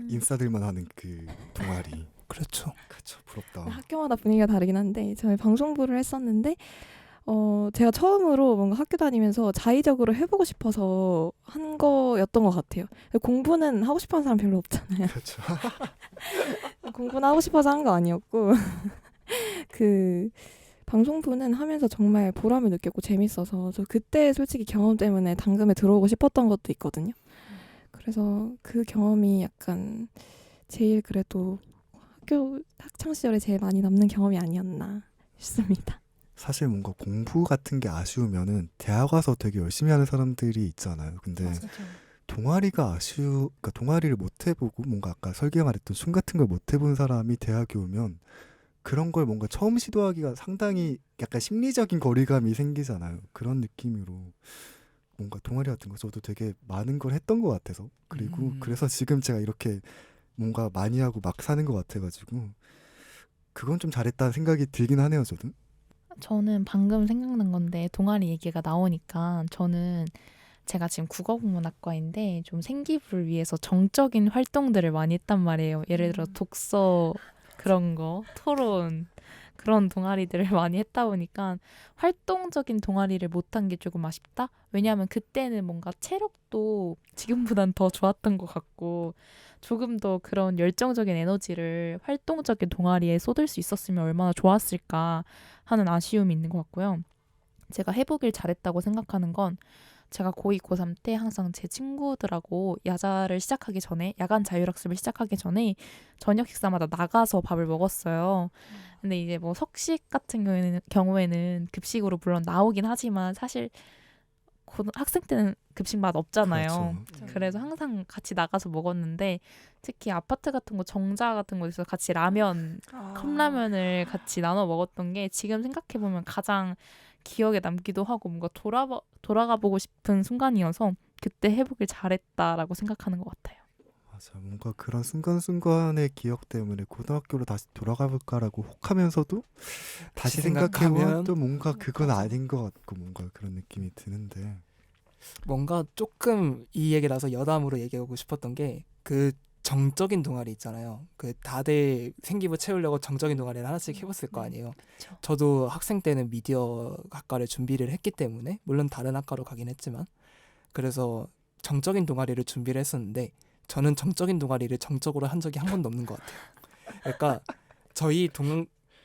인싸들만 하는 그 동아리. 그렇죠. 그렇죠. 부럽다. 학교마다 분위기가 다르긴 한데 저희 방송부를 했었는데 제가 처음으로 뭔가 학교 다니면서 자의적으로 해보고 싶어서 한 거였던 것 같아요. 공부는 하고 싶어하는 사람 별로 없잖아요. 그렇죠. 공부는 하고 싶어서 한 거 아니었고 그 방송부는 하면서 정말 보람을 느꼈고 재밌어서 저 그때 솔직히 경험 때문에 당금에 들어오고 싶었던 것도 있거든요. 그래서 그 경험이 약간 제일 그래도 학교 학창 시절에 제일 많이 남는 경험이 아니었나 싶습니다. 사실 뭔가 공부 같은 게 아쉬우면은 대학 와서 되게 열심히 하는 사람들이 있잖아요. 근데 동아리가 그러니까 동아리를 못 해보고 뭔가 아까 설계가 말했던 춤 같은 걸 못 해본 사람이 대학에 오면 그런 걸 뭔가 처음 시도하기가 상당히 약간 심리적인 거리감이 생기잖아요. 그런 느낌으로 뭔가 동아리 같은 거 저도 되게 많은 걸 했던 것 같아서 그리고 그래서 지금 제가 이렇게 뭔가 많이 하고 막 사는 것 같아가지고 그건 좀 잘했다는 생각이 들긴 하네요. 저는 방금 생각난 건데 동아리 얘기가 나오니까 저는 제가 지금 국어국문학과인데 좀 생기부를 위해서 정적인 활동들을 많이 했단 말이에요. 예를 들어 독서 그런 거, 토론 그런 동아리들을 많이 했다 보니까 활동적인 동아리를 못한 게 조금 아쉽다? 왜냐하면 그때는 뭔가 체력도 지금보단 더 좋았던 것 같고 조금 더 그런 열정적인 에너지를 활동적인 동아리에 쏟을 수 있었으면 얼마나 좋았을까 하는 아쉬움이 있는 것 같고요. 제가 해보길 잘했다고 생각하는 건 제가 고2, 고3 때 항상 제 친구들하고 야자를 시작하기 전에 야간 자율학습을 시작하기 전에 저녁 식사마다 나가서 밥을 먹었어요. 근데 이제 뭐 석식 같은 경우에는 급식으로 물론 나오긴 하지만 사실 학생 때는 급식 맛 없잖아요. 그렇죠. 그래서 항상 같이 나가서 먹었는데 특히 아파트 같은 거 정자 같은 곳에서 같이 라면 컵라면을 같이 나눠 먹었던 게 지금 생각해보면 가장 기억에 남기도 하고 뭔가 돌아가 보고 싶은 순간이어서 그때 해보길 잘했다라고 생각하는 것 같아요. 맞아. 뭔가 그런 순간순간의 기억 때문에 고등학교로 다시 돌아가 볼까라고 혹하면서도 다시 생각해보면 또 뭔가 그건 아닌 것 같고 뭔가 그런 느낌이 드는데 뭔가 조금 이 얘기 나서 여담으로 얘기하고 싶었던 게 그 정적인 동아리 있잖아요. 그 다들 생기부 채우려고 정적인 동아리를 하나씩 해봤을 거 아니에요. 그쵸. 저도 학생 때는 미디어 학과를 준비를 했기 때문에 물론 다른 학과로 가긴 했지만 그래서 정적인 동아리를 준비를 했었는데 저는 정적인 동아리를 정적으로 한 적이 한 번도 없는 것 같아요. 그러니까 저희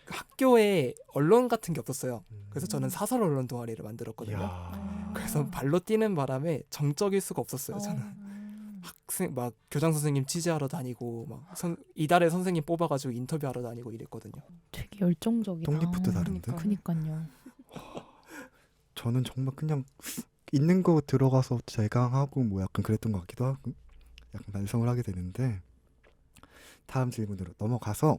학교에 언론 같은 게 없었어요. 그래서 저는 사설 언론 동아리를 만들었거든요. 이야. 그래서 발로 뛰는 바람에 정적일 수가 없었어요. 저는 학생 막 교장 선생님 취재하러 다니고 막 이달에 선생님 뽑아가지고 인터뷰하러 다니고 이랬거든요. 되게 열정적이다. 독립부터 다른데? 그니까요. 저는 정말 그냥 있는 거 들어가서 제강하고 뭐 약간 그랬던 것 같기도 하고 약간 반성을 하게 되는데 다음 질문으로 넘어가서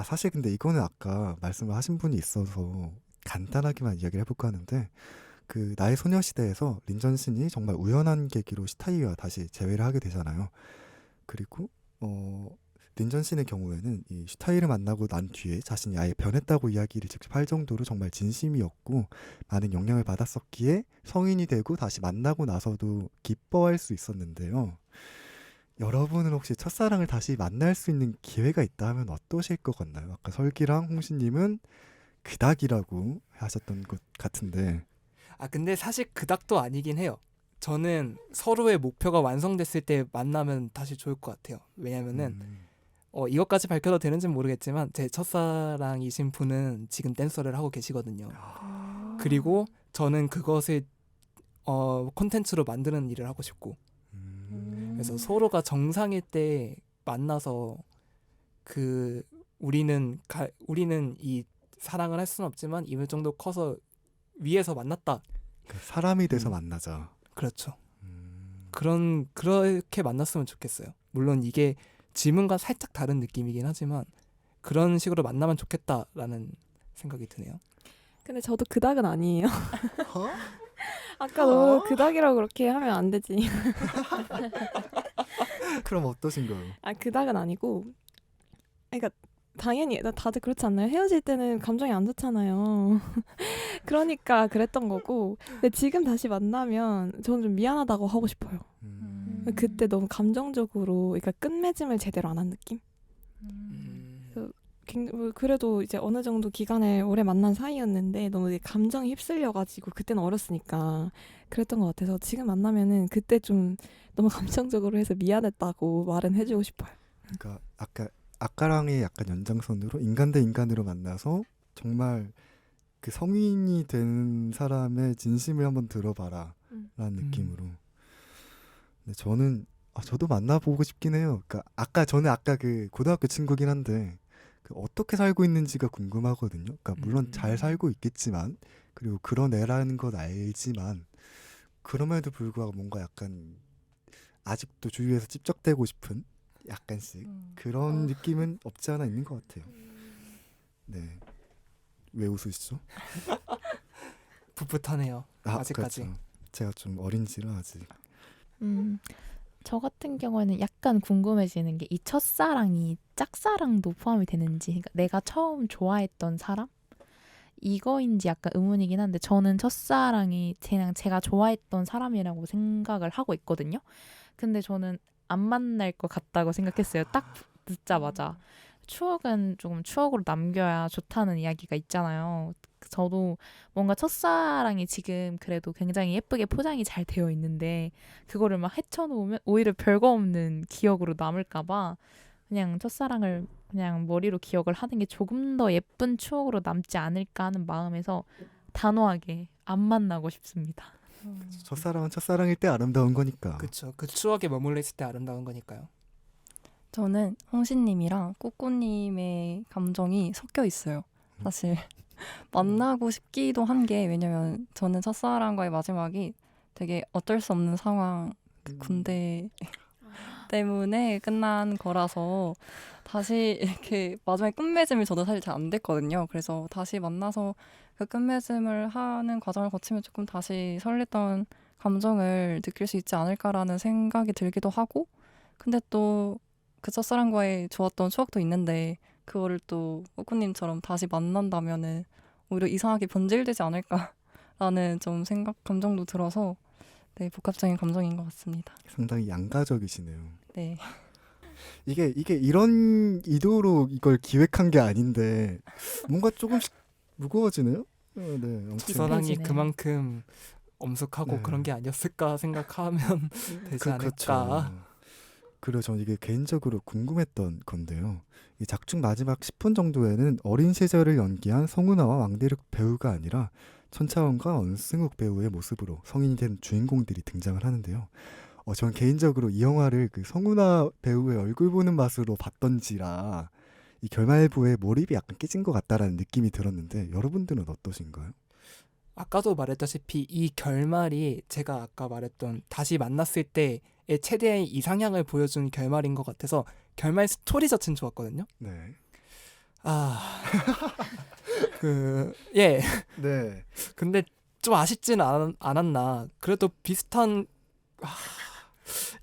사실 근데 이거는 아까 말씀을 하신 분이 있어서 간단하게만 이야기를 해볼까 하는데 그 나의 소녀시대에서 린전슨이 정말 우연한 계기로 시타이와 다시 재회를 하게 되잖아요. 그리고 린전 씨의 경우에는 이 슈타이를 만나고 난 뒤에 자신이 아예 변했다고 이야기를 직접 할 정도로 정말 진심이었고 많은 영향을 받았었기에 성인이 되고 다시 만나고 나서도 기뻐할 수 있었는데요. 여러분은 혹시 첫사랑을 다시 만날 수 있는 기회가 있다면 어떠실 것 같나요? 아까 설기랑 홍시님은 그닥이라고 하셨던 것 같은데. 아 근데 사실 그닥도 아니긴 해요. 저는 서로의 목표가 완성됐을 때 만나면 다시 좋을 것 같아요. 왜냐면은 이것까지 밝혀도 되는지는 모르겠지만 제 첫사랑이신 분은 지금 댄서를 하고 계시거든요. 그리고 저는 그것을 콘텐츠로 만드는 일을 하고 싶고 그래서 서로가 정상일 때 만나서 우리는 이 사랑을 할 수는 없지만 이럴 정도 커서 위에서 만났다. 그 사람이 돼서 만나자. 그렇죠. 그렇게 만났으면 좋겠어요. 물론 이게 질문과 살짝 다른 느낌이긴 하지만 그런 식으로 만나면 좋겠다라는 생각이 드네요. 근데 저도 그닥은 아니에요. 아까 너무 그닥이라고 그렇게 하면 안 되지. 그럼 어떠신가요? 아 그닥은 아니고, 그러니까 당연히 다들 그렇지 않나요? 헤어질 때는 감정이 안 좋잖아요. 그러니까 그랬던 거고, 근데 지금 다시 만나면 저는 좀 미안하다고 하고 싶어요. 그때 너무 감정적으로, 그러니까 끝맺음을 제대로 안 한 느낌? 그래도 이제 어느 정도 기간을 오래 만난 사이였는데 너무 감정이 휩쓸려가지고 그때는 어렸으니까 그랬던 것 같아서 지금 만나면은 그때 좀 너무 감정적으로 해서 미안했다고 말은 해주고 싶어요. 그러니까 아까랑의 약간 연장선으로 인간 대 인간으로 만나서 정말 그 성인이 된 사람의 진심을 한번 들어봐라 라는 느낌으로. 근데 저도 만나보고 싶긴 해요. 그러니까 저는 그 고등학교 친구긴 한데 어떻게 살고 있는지가 궁금하거든요. 그러니까 물론 잘 살고 있겠지만 그리고 그런 애라는 건 알지만 그럼에도 불구하고 뭔가 약간 아직도 주위에서 찝적대고 싶은 약간씩 그런 느낌은 없지 않아 있는 것 같아요. 네. 왜 웃으시죠? 풋풋하네요. 아직까지. 그렇죠. 제가 좀 어린지라 아직. 저 같은 경우에는 약간 궁금해지는 게 이 첫사랑이 짝사랑도 포함이 되는지, 그러니까 내가 처음 좋아했던 사람? 이거인지 약간 의문이긴 한데 저는 첫사랑이 그냥 제가 좋아했던 사람이라고 생각을 하고 있거든요. 근데 저는 안 만날 것 같다고 생각했어요. 딱 듣자마자. 추억은 조금 추억으로 남겨야 좋다는 이야기가 있잖아요. 저도 뭔가 첫사랑이 지금 그래도 굉장히 예쁘게 포장이 잘 되어 있는데 그거를 막 헤쳐놓으면 오히려 별거 없는 기억으로 남을까봐 그냥 첫사랑을 그냥 머리로 기억을 하는 게 조금 더 예쁜 추억으로 남지 않을까 하는 마음에서 단호하게 안 만나고 싶습니다. 첫사랑은 첫사랑일 때 아름다운 거니까. 그렇죠. 그 추억에 머물러 있을 때 아름다운 거니까요. 저는 홍신님이랑 꾸꾸님의 감정이 섞여 있어요. 사실 만나고 싶기도 한 게 왜냐면 저는 첫사랑과의 마지막이 되게 어쩔 수 없는 상황, 군대 때문에 끝난 거라서 다시 이렇게 마지막에 끝맺음이 저도 사실 잘 안 됐거든요. 그래서 다시 만나서 그 끝맺음을 하는 과정을 거치면 조금 다시 설렜던 감정을 느낄 수 있지 않을까라는 생각이 들기도 하고, 근데 또 그 첫사랑과의 좋았던 추억도 있는데 그거를 또 꾸꾸님처럼 다시 만난다면은 오히려 이상하게 변질되지 않을까라는 좀 감정도 들어서 네, 복합적인 감정인 것 같습니다. 상당히 양가적이시네요. 네. 이게 이런 의도로 이걸 기획한 게 아닌데 뭔가 조금씩 무거워지네요. 네, 아무튼. 첫사랑이 깊어지네. 그만큼 엄숙하고 네. 그런 게 아니었을까 생각하면 되지 않을까. 그렇죠. 그리고 저는 이게 개인적으로 궁금했던 건데요. 이 작중 마지막 10분 정도에는 어린 시절을 연기한 성은아와 왕대륙 배우가 아니라 천차원과 언승욱 배우의 모습으로 성인이 된 주인공들이 등장을 하는데요. 전 개인적으로 이 영화를 그 성은아 배우의 얼굴 보는 맛으로 봤던지라 이 결말부에 몰입이 약간 깨진 것 같다라는 느낌이 들었는데 여러분들은 어떠신가요? 아까도 말했다시피 이 결말이 제가 아까 말했던 다시 만났을 때의 최대의 이상향을 보여준 결말인 것 같아서 결말 스토리 자체는 좋았거든요. 네. 예. 네. 근데 좀 아쉽진 않았나. 그래도 비슷한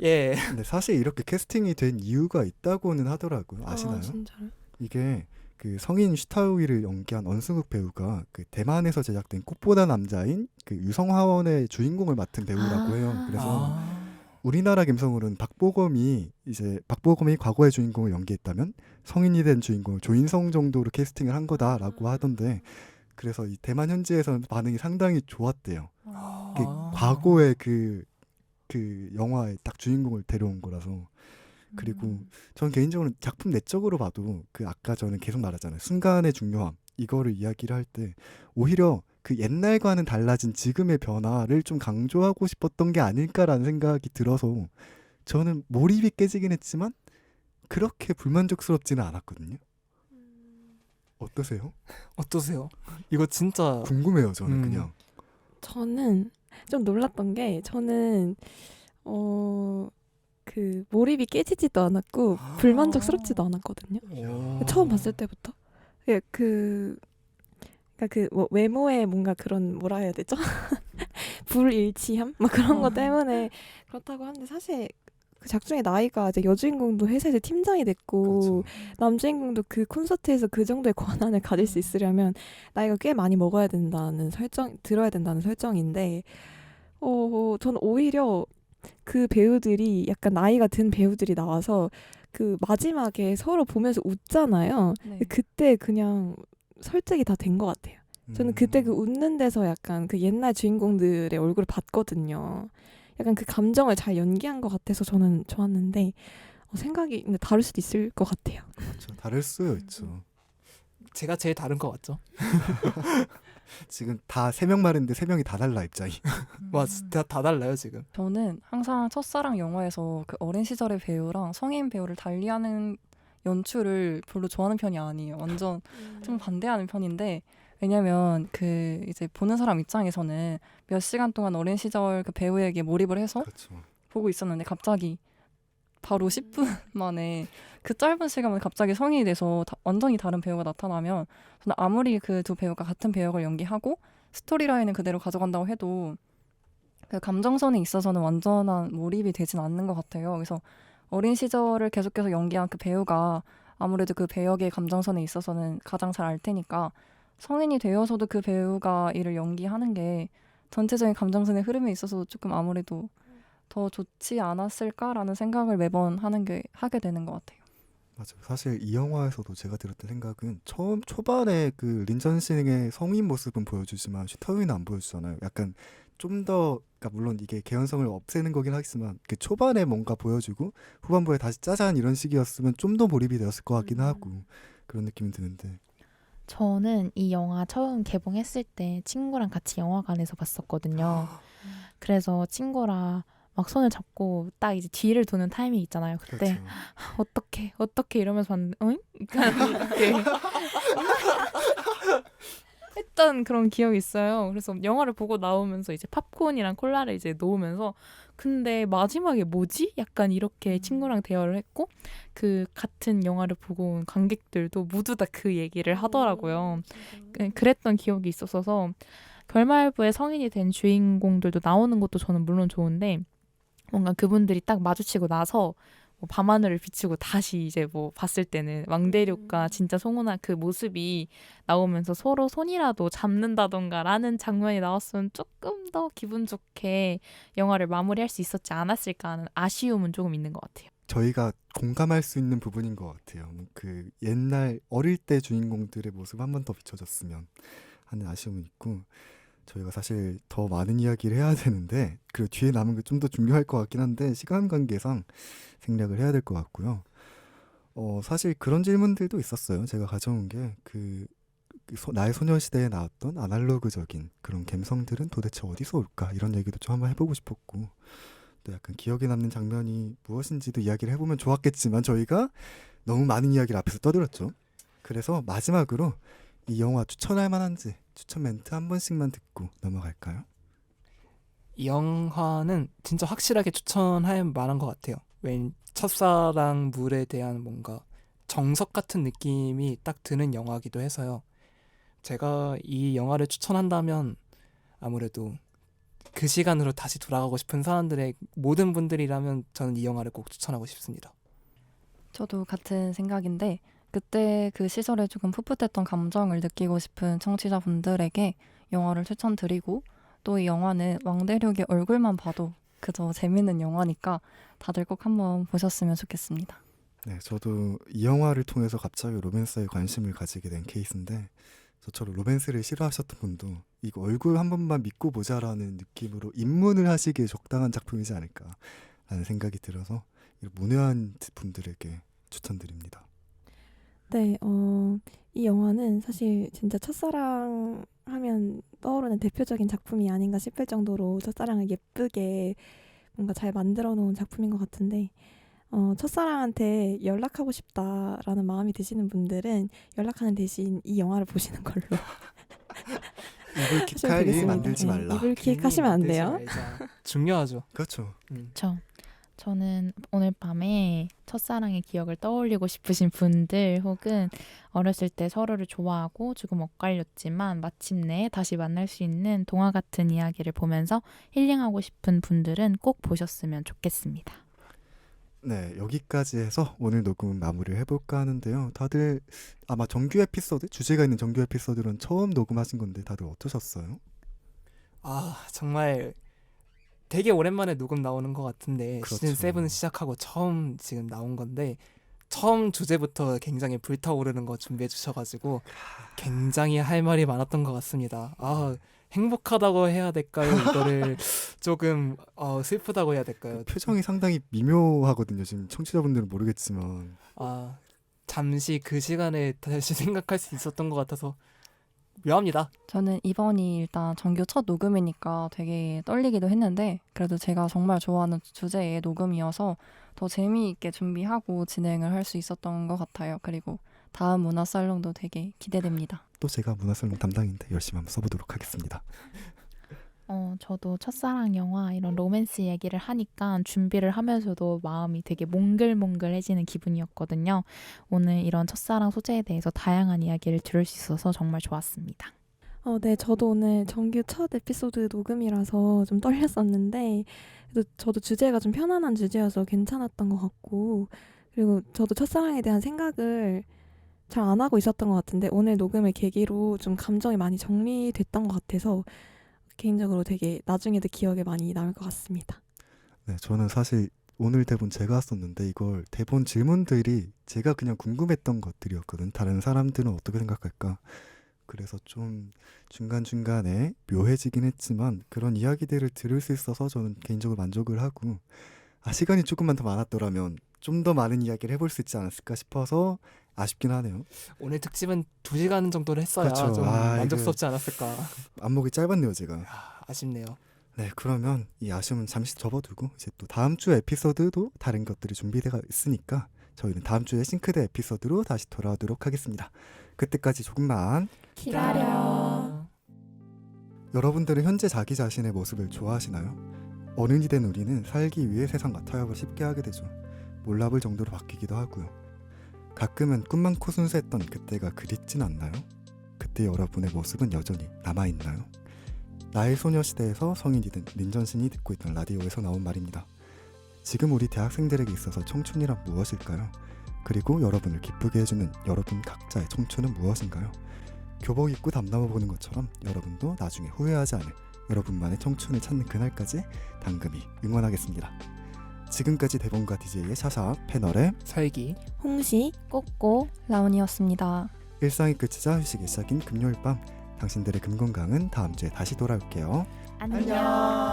예. 근데 사실 이렇게 캐스팅이 된 이유가 있다고는 하더라고요. 아시나요? 진짜요? 이게 그 성인 슈타우이를 연기한 언승욱 배우가 그 대만에서 제작된 꽃보다 남자인 그 유성화원의 주인공을 맡은 배우라고 해요. 그래서 우리나라 감성으로는 박보검이 과거의 주인공을 연기했다면 성인이 된 주인공을 조인성 정도로 캐스팅을 한 거다라고 하던데, 그래서 이 대만 현지에서는 반응이 상당히 좋았대요. 그 과거의 그 영화의 딱 주인공을 데려온 거라서. 그리고 전 개인적으로 작품 내적으로 봐도 그 아까 저는 계속 말하잖아요. 순간의 중요함 이거를 이야기를 할 때 오히려 그 옛날과는 달라진 지금의 변화를 좀 강조하고 싶었던 게 아닐까라는 생각이 들어서 저는 몰입이 깨지긴 했지만 그렇게 불만족스럽지는 않았거든요. 어떠세요? 어떠세요? 이거 진짜 궁금해요. 저는 그냥. 저는 좀 놀랐던 게 저는 그 몰입이 깨지지도 않았고 불만족스럽지도 않았거든요. 처음 봤을 때부터. 예, 그러니까 그 뭐 외모에 뭔가 그런 뭐라 해야 되죠? 불일치함? 막 그런 거 때문에 그렇다고 하는데 사실 그 작중의 나이가 이제 여주인공도 회사에서 팀장이 됐고 그렇죠. 남주인공도 그 콘서트에서 그 정도의 권한을 가질 수 있으려면 나이가 꽤 많이 먹어야 된다는 들어야 된다는 설정인데 저는 오히려 그 배우들이 약간 나이가 든 배우들이 나와서 그 마지막에 서로 보면서 웃잖아요. 네. 그때 그냥 설득이 다 된 것 같아요. 저는 그때 그 웃는 데서 약간 그 옛날 주인공들의 얼굴을 봤거든요. 약간 그 감정을 잘 연기한 것 같아서 저는 좋았는데 생각이 근데 다를 수도 있을 것 같아요. 그렇죠. 다를 수 있죠. 제가 제일 다른 것 같죠? 지금 다 3명 말했는데 3명이 다 달라 입장이. 와 진짜 다 달라요 지금. 저는 항상 첫사랑 영화에서 그 어린 시절의 배우랑 성인 배우를 달리하는 연출을 별로 좋아하는 편이 아니에요. 완전 좀 반대하는 편인데, 왜냐면 그 이제 보는 사람 입장에서는 몇 시간 동안 어린 시절 그 배우에게 몰입을 해서 그렇죠. 보고 있었는데 갑자기 바로 10분 만에 그 짧은 시간 만에 갑자기 성인이 돼서 완전히 다른 배우가 나타나면 저는 아무리 그 두 배우가 같은 배역을 연기하고 스토리라인을 그대로 가져간다고 해도 그 감정선에 있어서는 완전한 몰입이 되진 않는 것 같아요. 그래서 어린 시절을 계속해서 연기한 그 배우가 아무래도 그 배역의 감정선에 있어서는 가장 잘 알 테니까 성인이 되어서도 그 배우가 이를 연기하는 게 전체적인 감정선의 흐름에 있어서 조금 아무래도 더 좋지 않았을까라는 생각을 매번 하게 되는 것 같아요. 맞아요. 사실 이 영화에서도 제가 들었던 생각은 처음 초반에 그 린전싱의 성인 모습은 보여주지만 슈타우이는 안 보여주잖아요. 약간 좀 더, 그러니까 물론 이게 개연성을 없애는 거긴 하지만 그 초반에 뭔가 보여주고 후반부에 다시 짜잔 이런 식이었으면 좀 더 몰입이 되었을 것 같긴 하고 그런 느낌이 드는데. 저는 이 영화 처음 개봉했을 때 친구랑 같이 영화관에서 봤었거든요. 그래서 친구랑 막 손을 잡고 딱 이제 뒤를 도는 타이밍 있잖아요. 그때 그렇죠. 어떻게 이러면서 봤는데 응? 이렇게 했던 그런 기억이 있어요. 그래서 영화를 보고 나오면서 이제 팝콘이랑 콜라를 이제 놓으면서 근데 마지막에 뭐지? 약간 이렇게 친구랑 대화를 했고 그 같은 영화를 보고 온 관객들도 모두 다 그 얘기를 하더라고요. 그랬던 기억이 있었어서 결말부에 성인이 된 주인공들도 나오는 것도 저는 물론 좋은데 뭔가 그분들이 딱 마주치고 나서 뭐 밤하늘을 비추고 다시 이제 뭐 봤을 때는 왕대륙과 진짜 송은아 그 모습이 나오면서 서로 손이라도 잡는다던가 라는 장면이 나왔으면 조금 더 기분 좋게 영화를 마무리할 수 있었지 않았을까 하는 아쉬움은 조금 있는 것 같아요. 저희가 공감할 수 있는 부분인 것 같아요. 그 옛날 어릴 때 주인공들의 모습 한 번 더 비춰졌으면 하는 아쉬움은 있고, 저희가 사실 더 많은 이야기를 해야 되는데 그리고 뒤에 남은 게 좀 더 중요할 것 같긴 한데 시간 관계상 생략을 해야 될 것 같고요. 사실 그런 질문들도 있었어요. 제가 가져온 게 나의 소녀시대에 나왔던 아날로그적인 그런 감성들은 도대체 어디서 올까 이런 얘기도 좀 한번 해보고 싶었고, 또 약간 기억에 남는 장면이 무엇인지도 이야기를 해보면 좋았겠지만 저희가 너무 많은 이야기를 앞에서 떠들었죠. 그래서 마지막으로 이 영화 추천할 만한지 추천 멘트 한 번씩만 듣고 넘어갈까요? 이 영화는 진짜 확실하게 추천할 만한 것 같아요. 첫사랑물에 대한 뭔가 정석 같은 느낌이 딱 드는 영화기도 해서요. 제가 이 영화를 추천한다면 아무래도 그 시간으로 다시 돌아가고 싶은 사람들의 모든 분들이라면 저는 이 영화를 꼭 추천하고 싶습니다. 저도 같은 생각인데 그때 그 시절에 조금 풋풋했던 감정을 느끼고 싶은 청취자분들에게 영화를 추천드리고 또 이 영화는 왕대륙의 얼굴만 봐도 그저 재밌는 영화니까 다들 꼭 한번 보셨으면 좋겠습니다. 네, 저도 이 영화를 통해서 갑자기 로맨스에 관심을 가지게 된 케이스인데 저처럼 로맨스를 싫어하셨던 분도 이거 얼굴 한 번만 믿고 보자라는 느낌으로 입문을 하시기에 적당한 작품이지 않을까라는 생각이 들어서 이런 문외한 분들에게 추천드립니다. 네, 이 영화는 사실 진짜 첫사랑 하면 떠오르는 대표적인 작품이 아닌가 싶을 정도로 첫사랑을 예쁘게 뭔가 잘 만들어 놓은 작품인 것 같은데 첫사랑한테 연락하고 싶다라는 마음이 드시는 분들은 연락하는 대신 이 영화를 보시는 걸로 이불킥할 일 되겠습니다. 만들지 네, 말라. 이불킥 하시면 안 돼요. 중요하죠. 그렇죠. 저는 오늘 밤에 첫사랑의 기억을 떠올리고 싶으신 분들 혹은 어렸을 때 서로를 좋아하고 조금 엇갈렸지만 마침내 다시 만날 수 있는 동화 같은 이야기를 보면서 힐링하고 싶은 분들은 꼭 보셨으면 좋겠습니다. 네, 여기까지 해서 오늘 녹음 마무리를 해볼까 하는데요. 다들 아마 정규 에피소드, 주제가 있는 정규 에피소드는 처음 녹음하신 건데 다들 어떠셨어요? 아 정말 되게 오랜만에 녹음 나오는 것 같은데 그렇죠. 시즌 7 시작하고 처음 지금 나온 건데 처음 주제부터 굉장히 불타오르는 거 준비해 주셔가지고 굉장히 할 말이 많았던 것 같습니다. 아 행복하다고 해야 될까요? 이거를 조금 슬프다고 해야 될까요? 표정이 상당히 미묘하거든요. 지금 청취자분들은 모르겠지만 아 잠시 그 시간에 다시 생각할 수 있었던 것 같아서 묘합니다. 저는 이번이 일단 정규 첫 녹음이니까 되게 떨리기도 했는데 그래도 제가 정말 좋아하는 주제의 녹음이어서 더 재미있게 준비하고 진행을 할 수 있었던 것 같아요. 그리고 다음 문화살롱도 되게 기대됩니다. 또 제가 문화살롱 담당인데 열심히 한번 써보도록 하겠습니다. 저도 첫사랑 영화 이런 로맨스 얘기를 하니까 준비를 하면서도 마음이 되게 몽글몽글해지는 기분이었거든요. 오늘 이런 첫사랑 소재에 대해서 다양한 이야기를 들을 수 있어서 정말 좋았습니다. 네, 저도 오늘 정규 첫 에피소드 녹음이라서 좀 떨렸었는데 그래도 저도 주제가 좀 편안한 주제여서 괜찮았던 것 같고 그리고 저도 첫사랑에 대한 생각을 잘 안 하고 있었던 것 같은데 오늘 녹음을 계기로 좀 감정이 많이 정리됐던 것 같아서 개인적으로 되게 나중에도 기억에 많이 남을 것 같습니다. 네, 저는 사실 오늘 대본 제가 썼는데 이걸 대본 질문들이 제가 그냥 궁금했던 것들이었거든. 다른 사람들은 어떻게 생각할까? 그래서 좀 중간중간에 묘해지긴 했지만 그런 이야기들을 들을 수 있어서 저는 개인적으로 만족을 하고 시간이 조금만 더 많았더라면 좀 더 많은 이야기를 해볼 수 있지 않았을까 싶어서 아쉽긴 하네요. 오늘 특집은 2시간 정도를 했어야 그렇죠. 좀 이거 만족스럽지 않았을까. 안목이 짧았네요, 제가. 아쉽네요. 네, 그러면 이 아쉬움은 잠시 접어두고 이제 또 다음 주 에피소드도 다른 것들이 준비되어 있으니까 저희는 다음 주에 싱크대 에피소드로 다시 돌아오도록 하겠습니다. 그때까지 조금만 기다려. 여러분들은 현재 자기 자신의 모습을 좋아하시나요? 어른이 된 우리는 살기 위해 세상과 타협을 쉽게 하게 되죠. 몰라볼 정도로 바뀌기도 하고요. 가끔은 꿈 많고 순수했던 그때가 그립진 않나요? 그때 여러분의 모습은 여전히 남아있나요? 나의 소녀시대에서 성인이 된 린전신이 듣고 있던 라디오에서 나온 말입니다. 지금 우리 대학생들에게 있어서 청춘이란 무엇일까요? 그리고 여러분을 기쁘게 해주는 여러분 각자의 청춘은 무엇인가요? 교복 입고 담담해 보는 것처럼 여러분도 나중에 후회하지 않을 여러분만의 청춘을 찾는 그날까지 당금이 응원하겠습니다. 지금까지 대본과 DJ의 샤샤, 패널의 설기 홍시 꼬꼬 라온이었습니다. 일상이 끝이자 휴식의 시작인 금요일 밤 당신들의 금건강은 다음 주에 다시 돌아올게요. 안녕.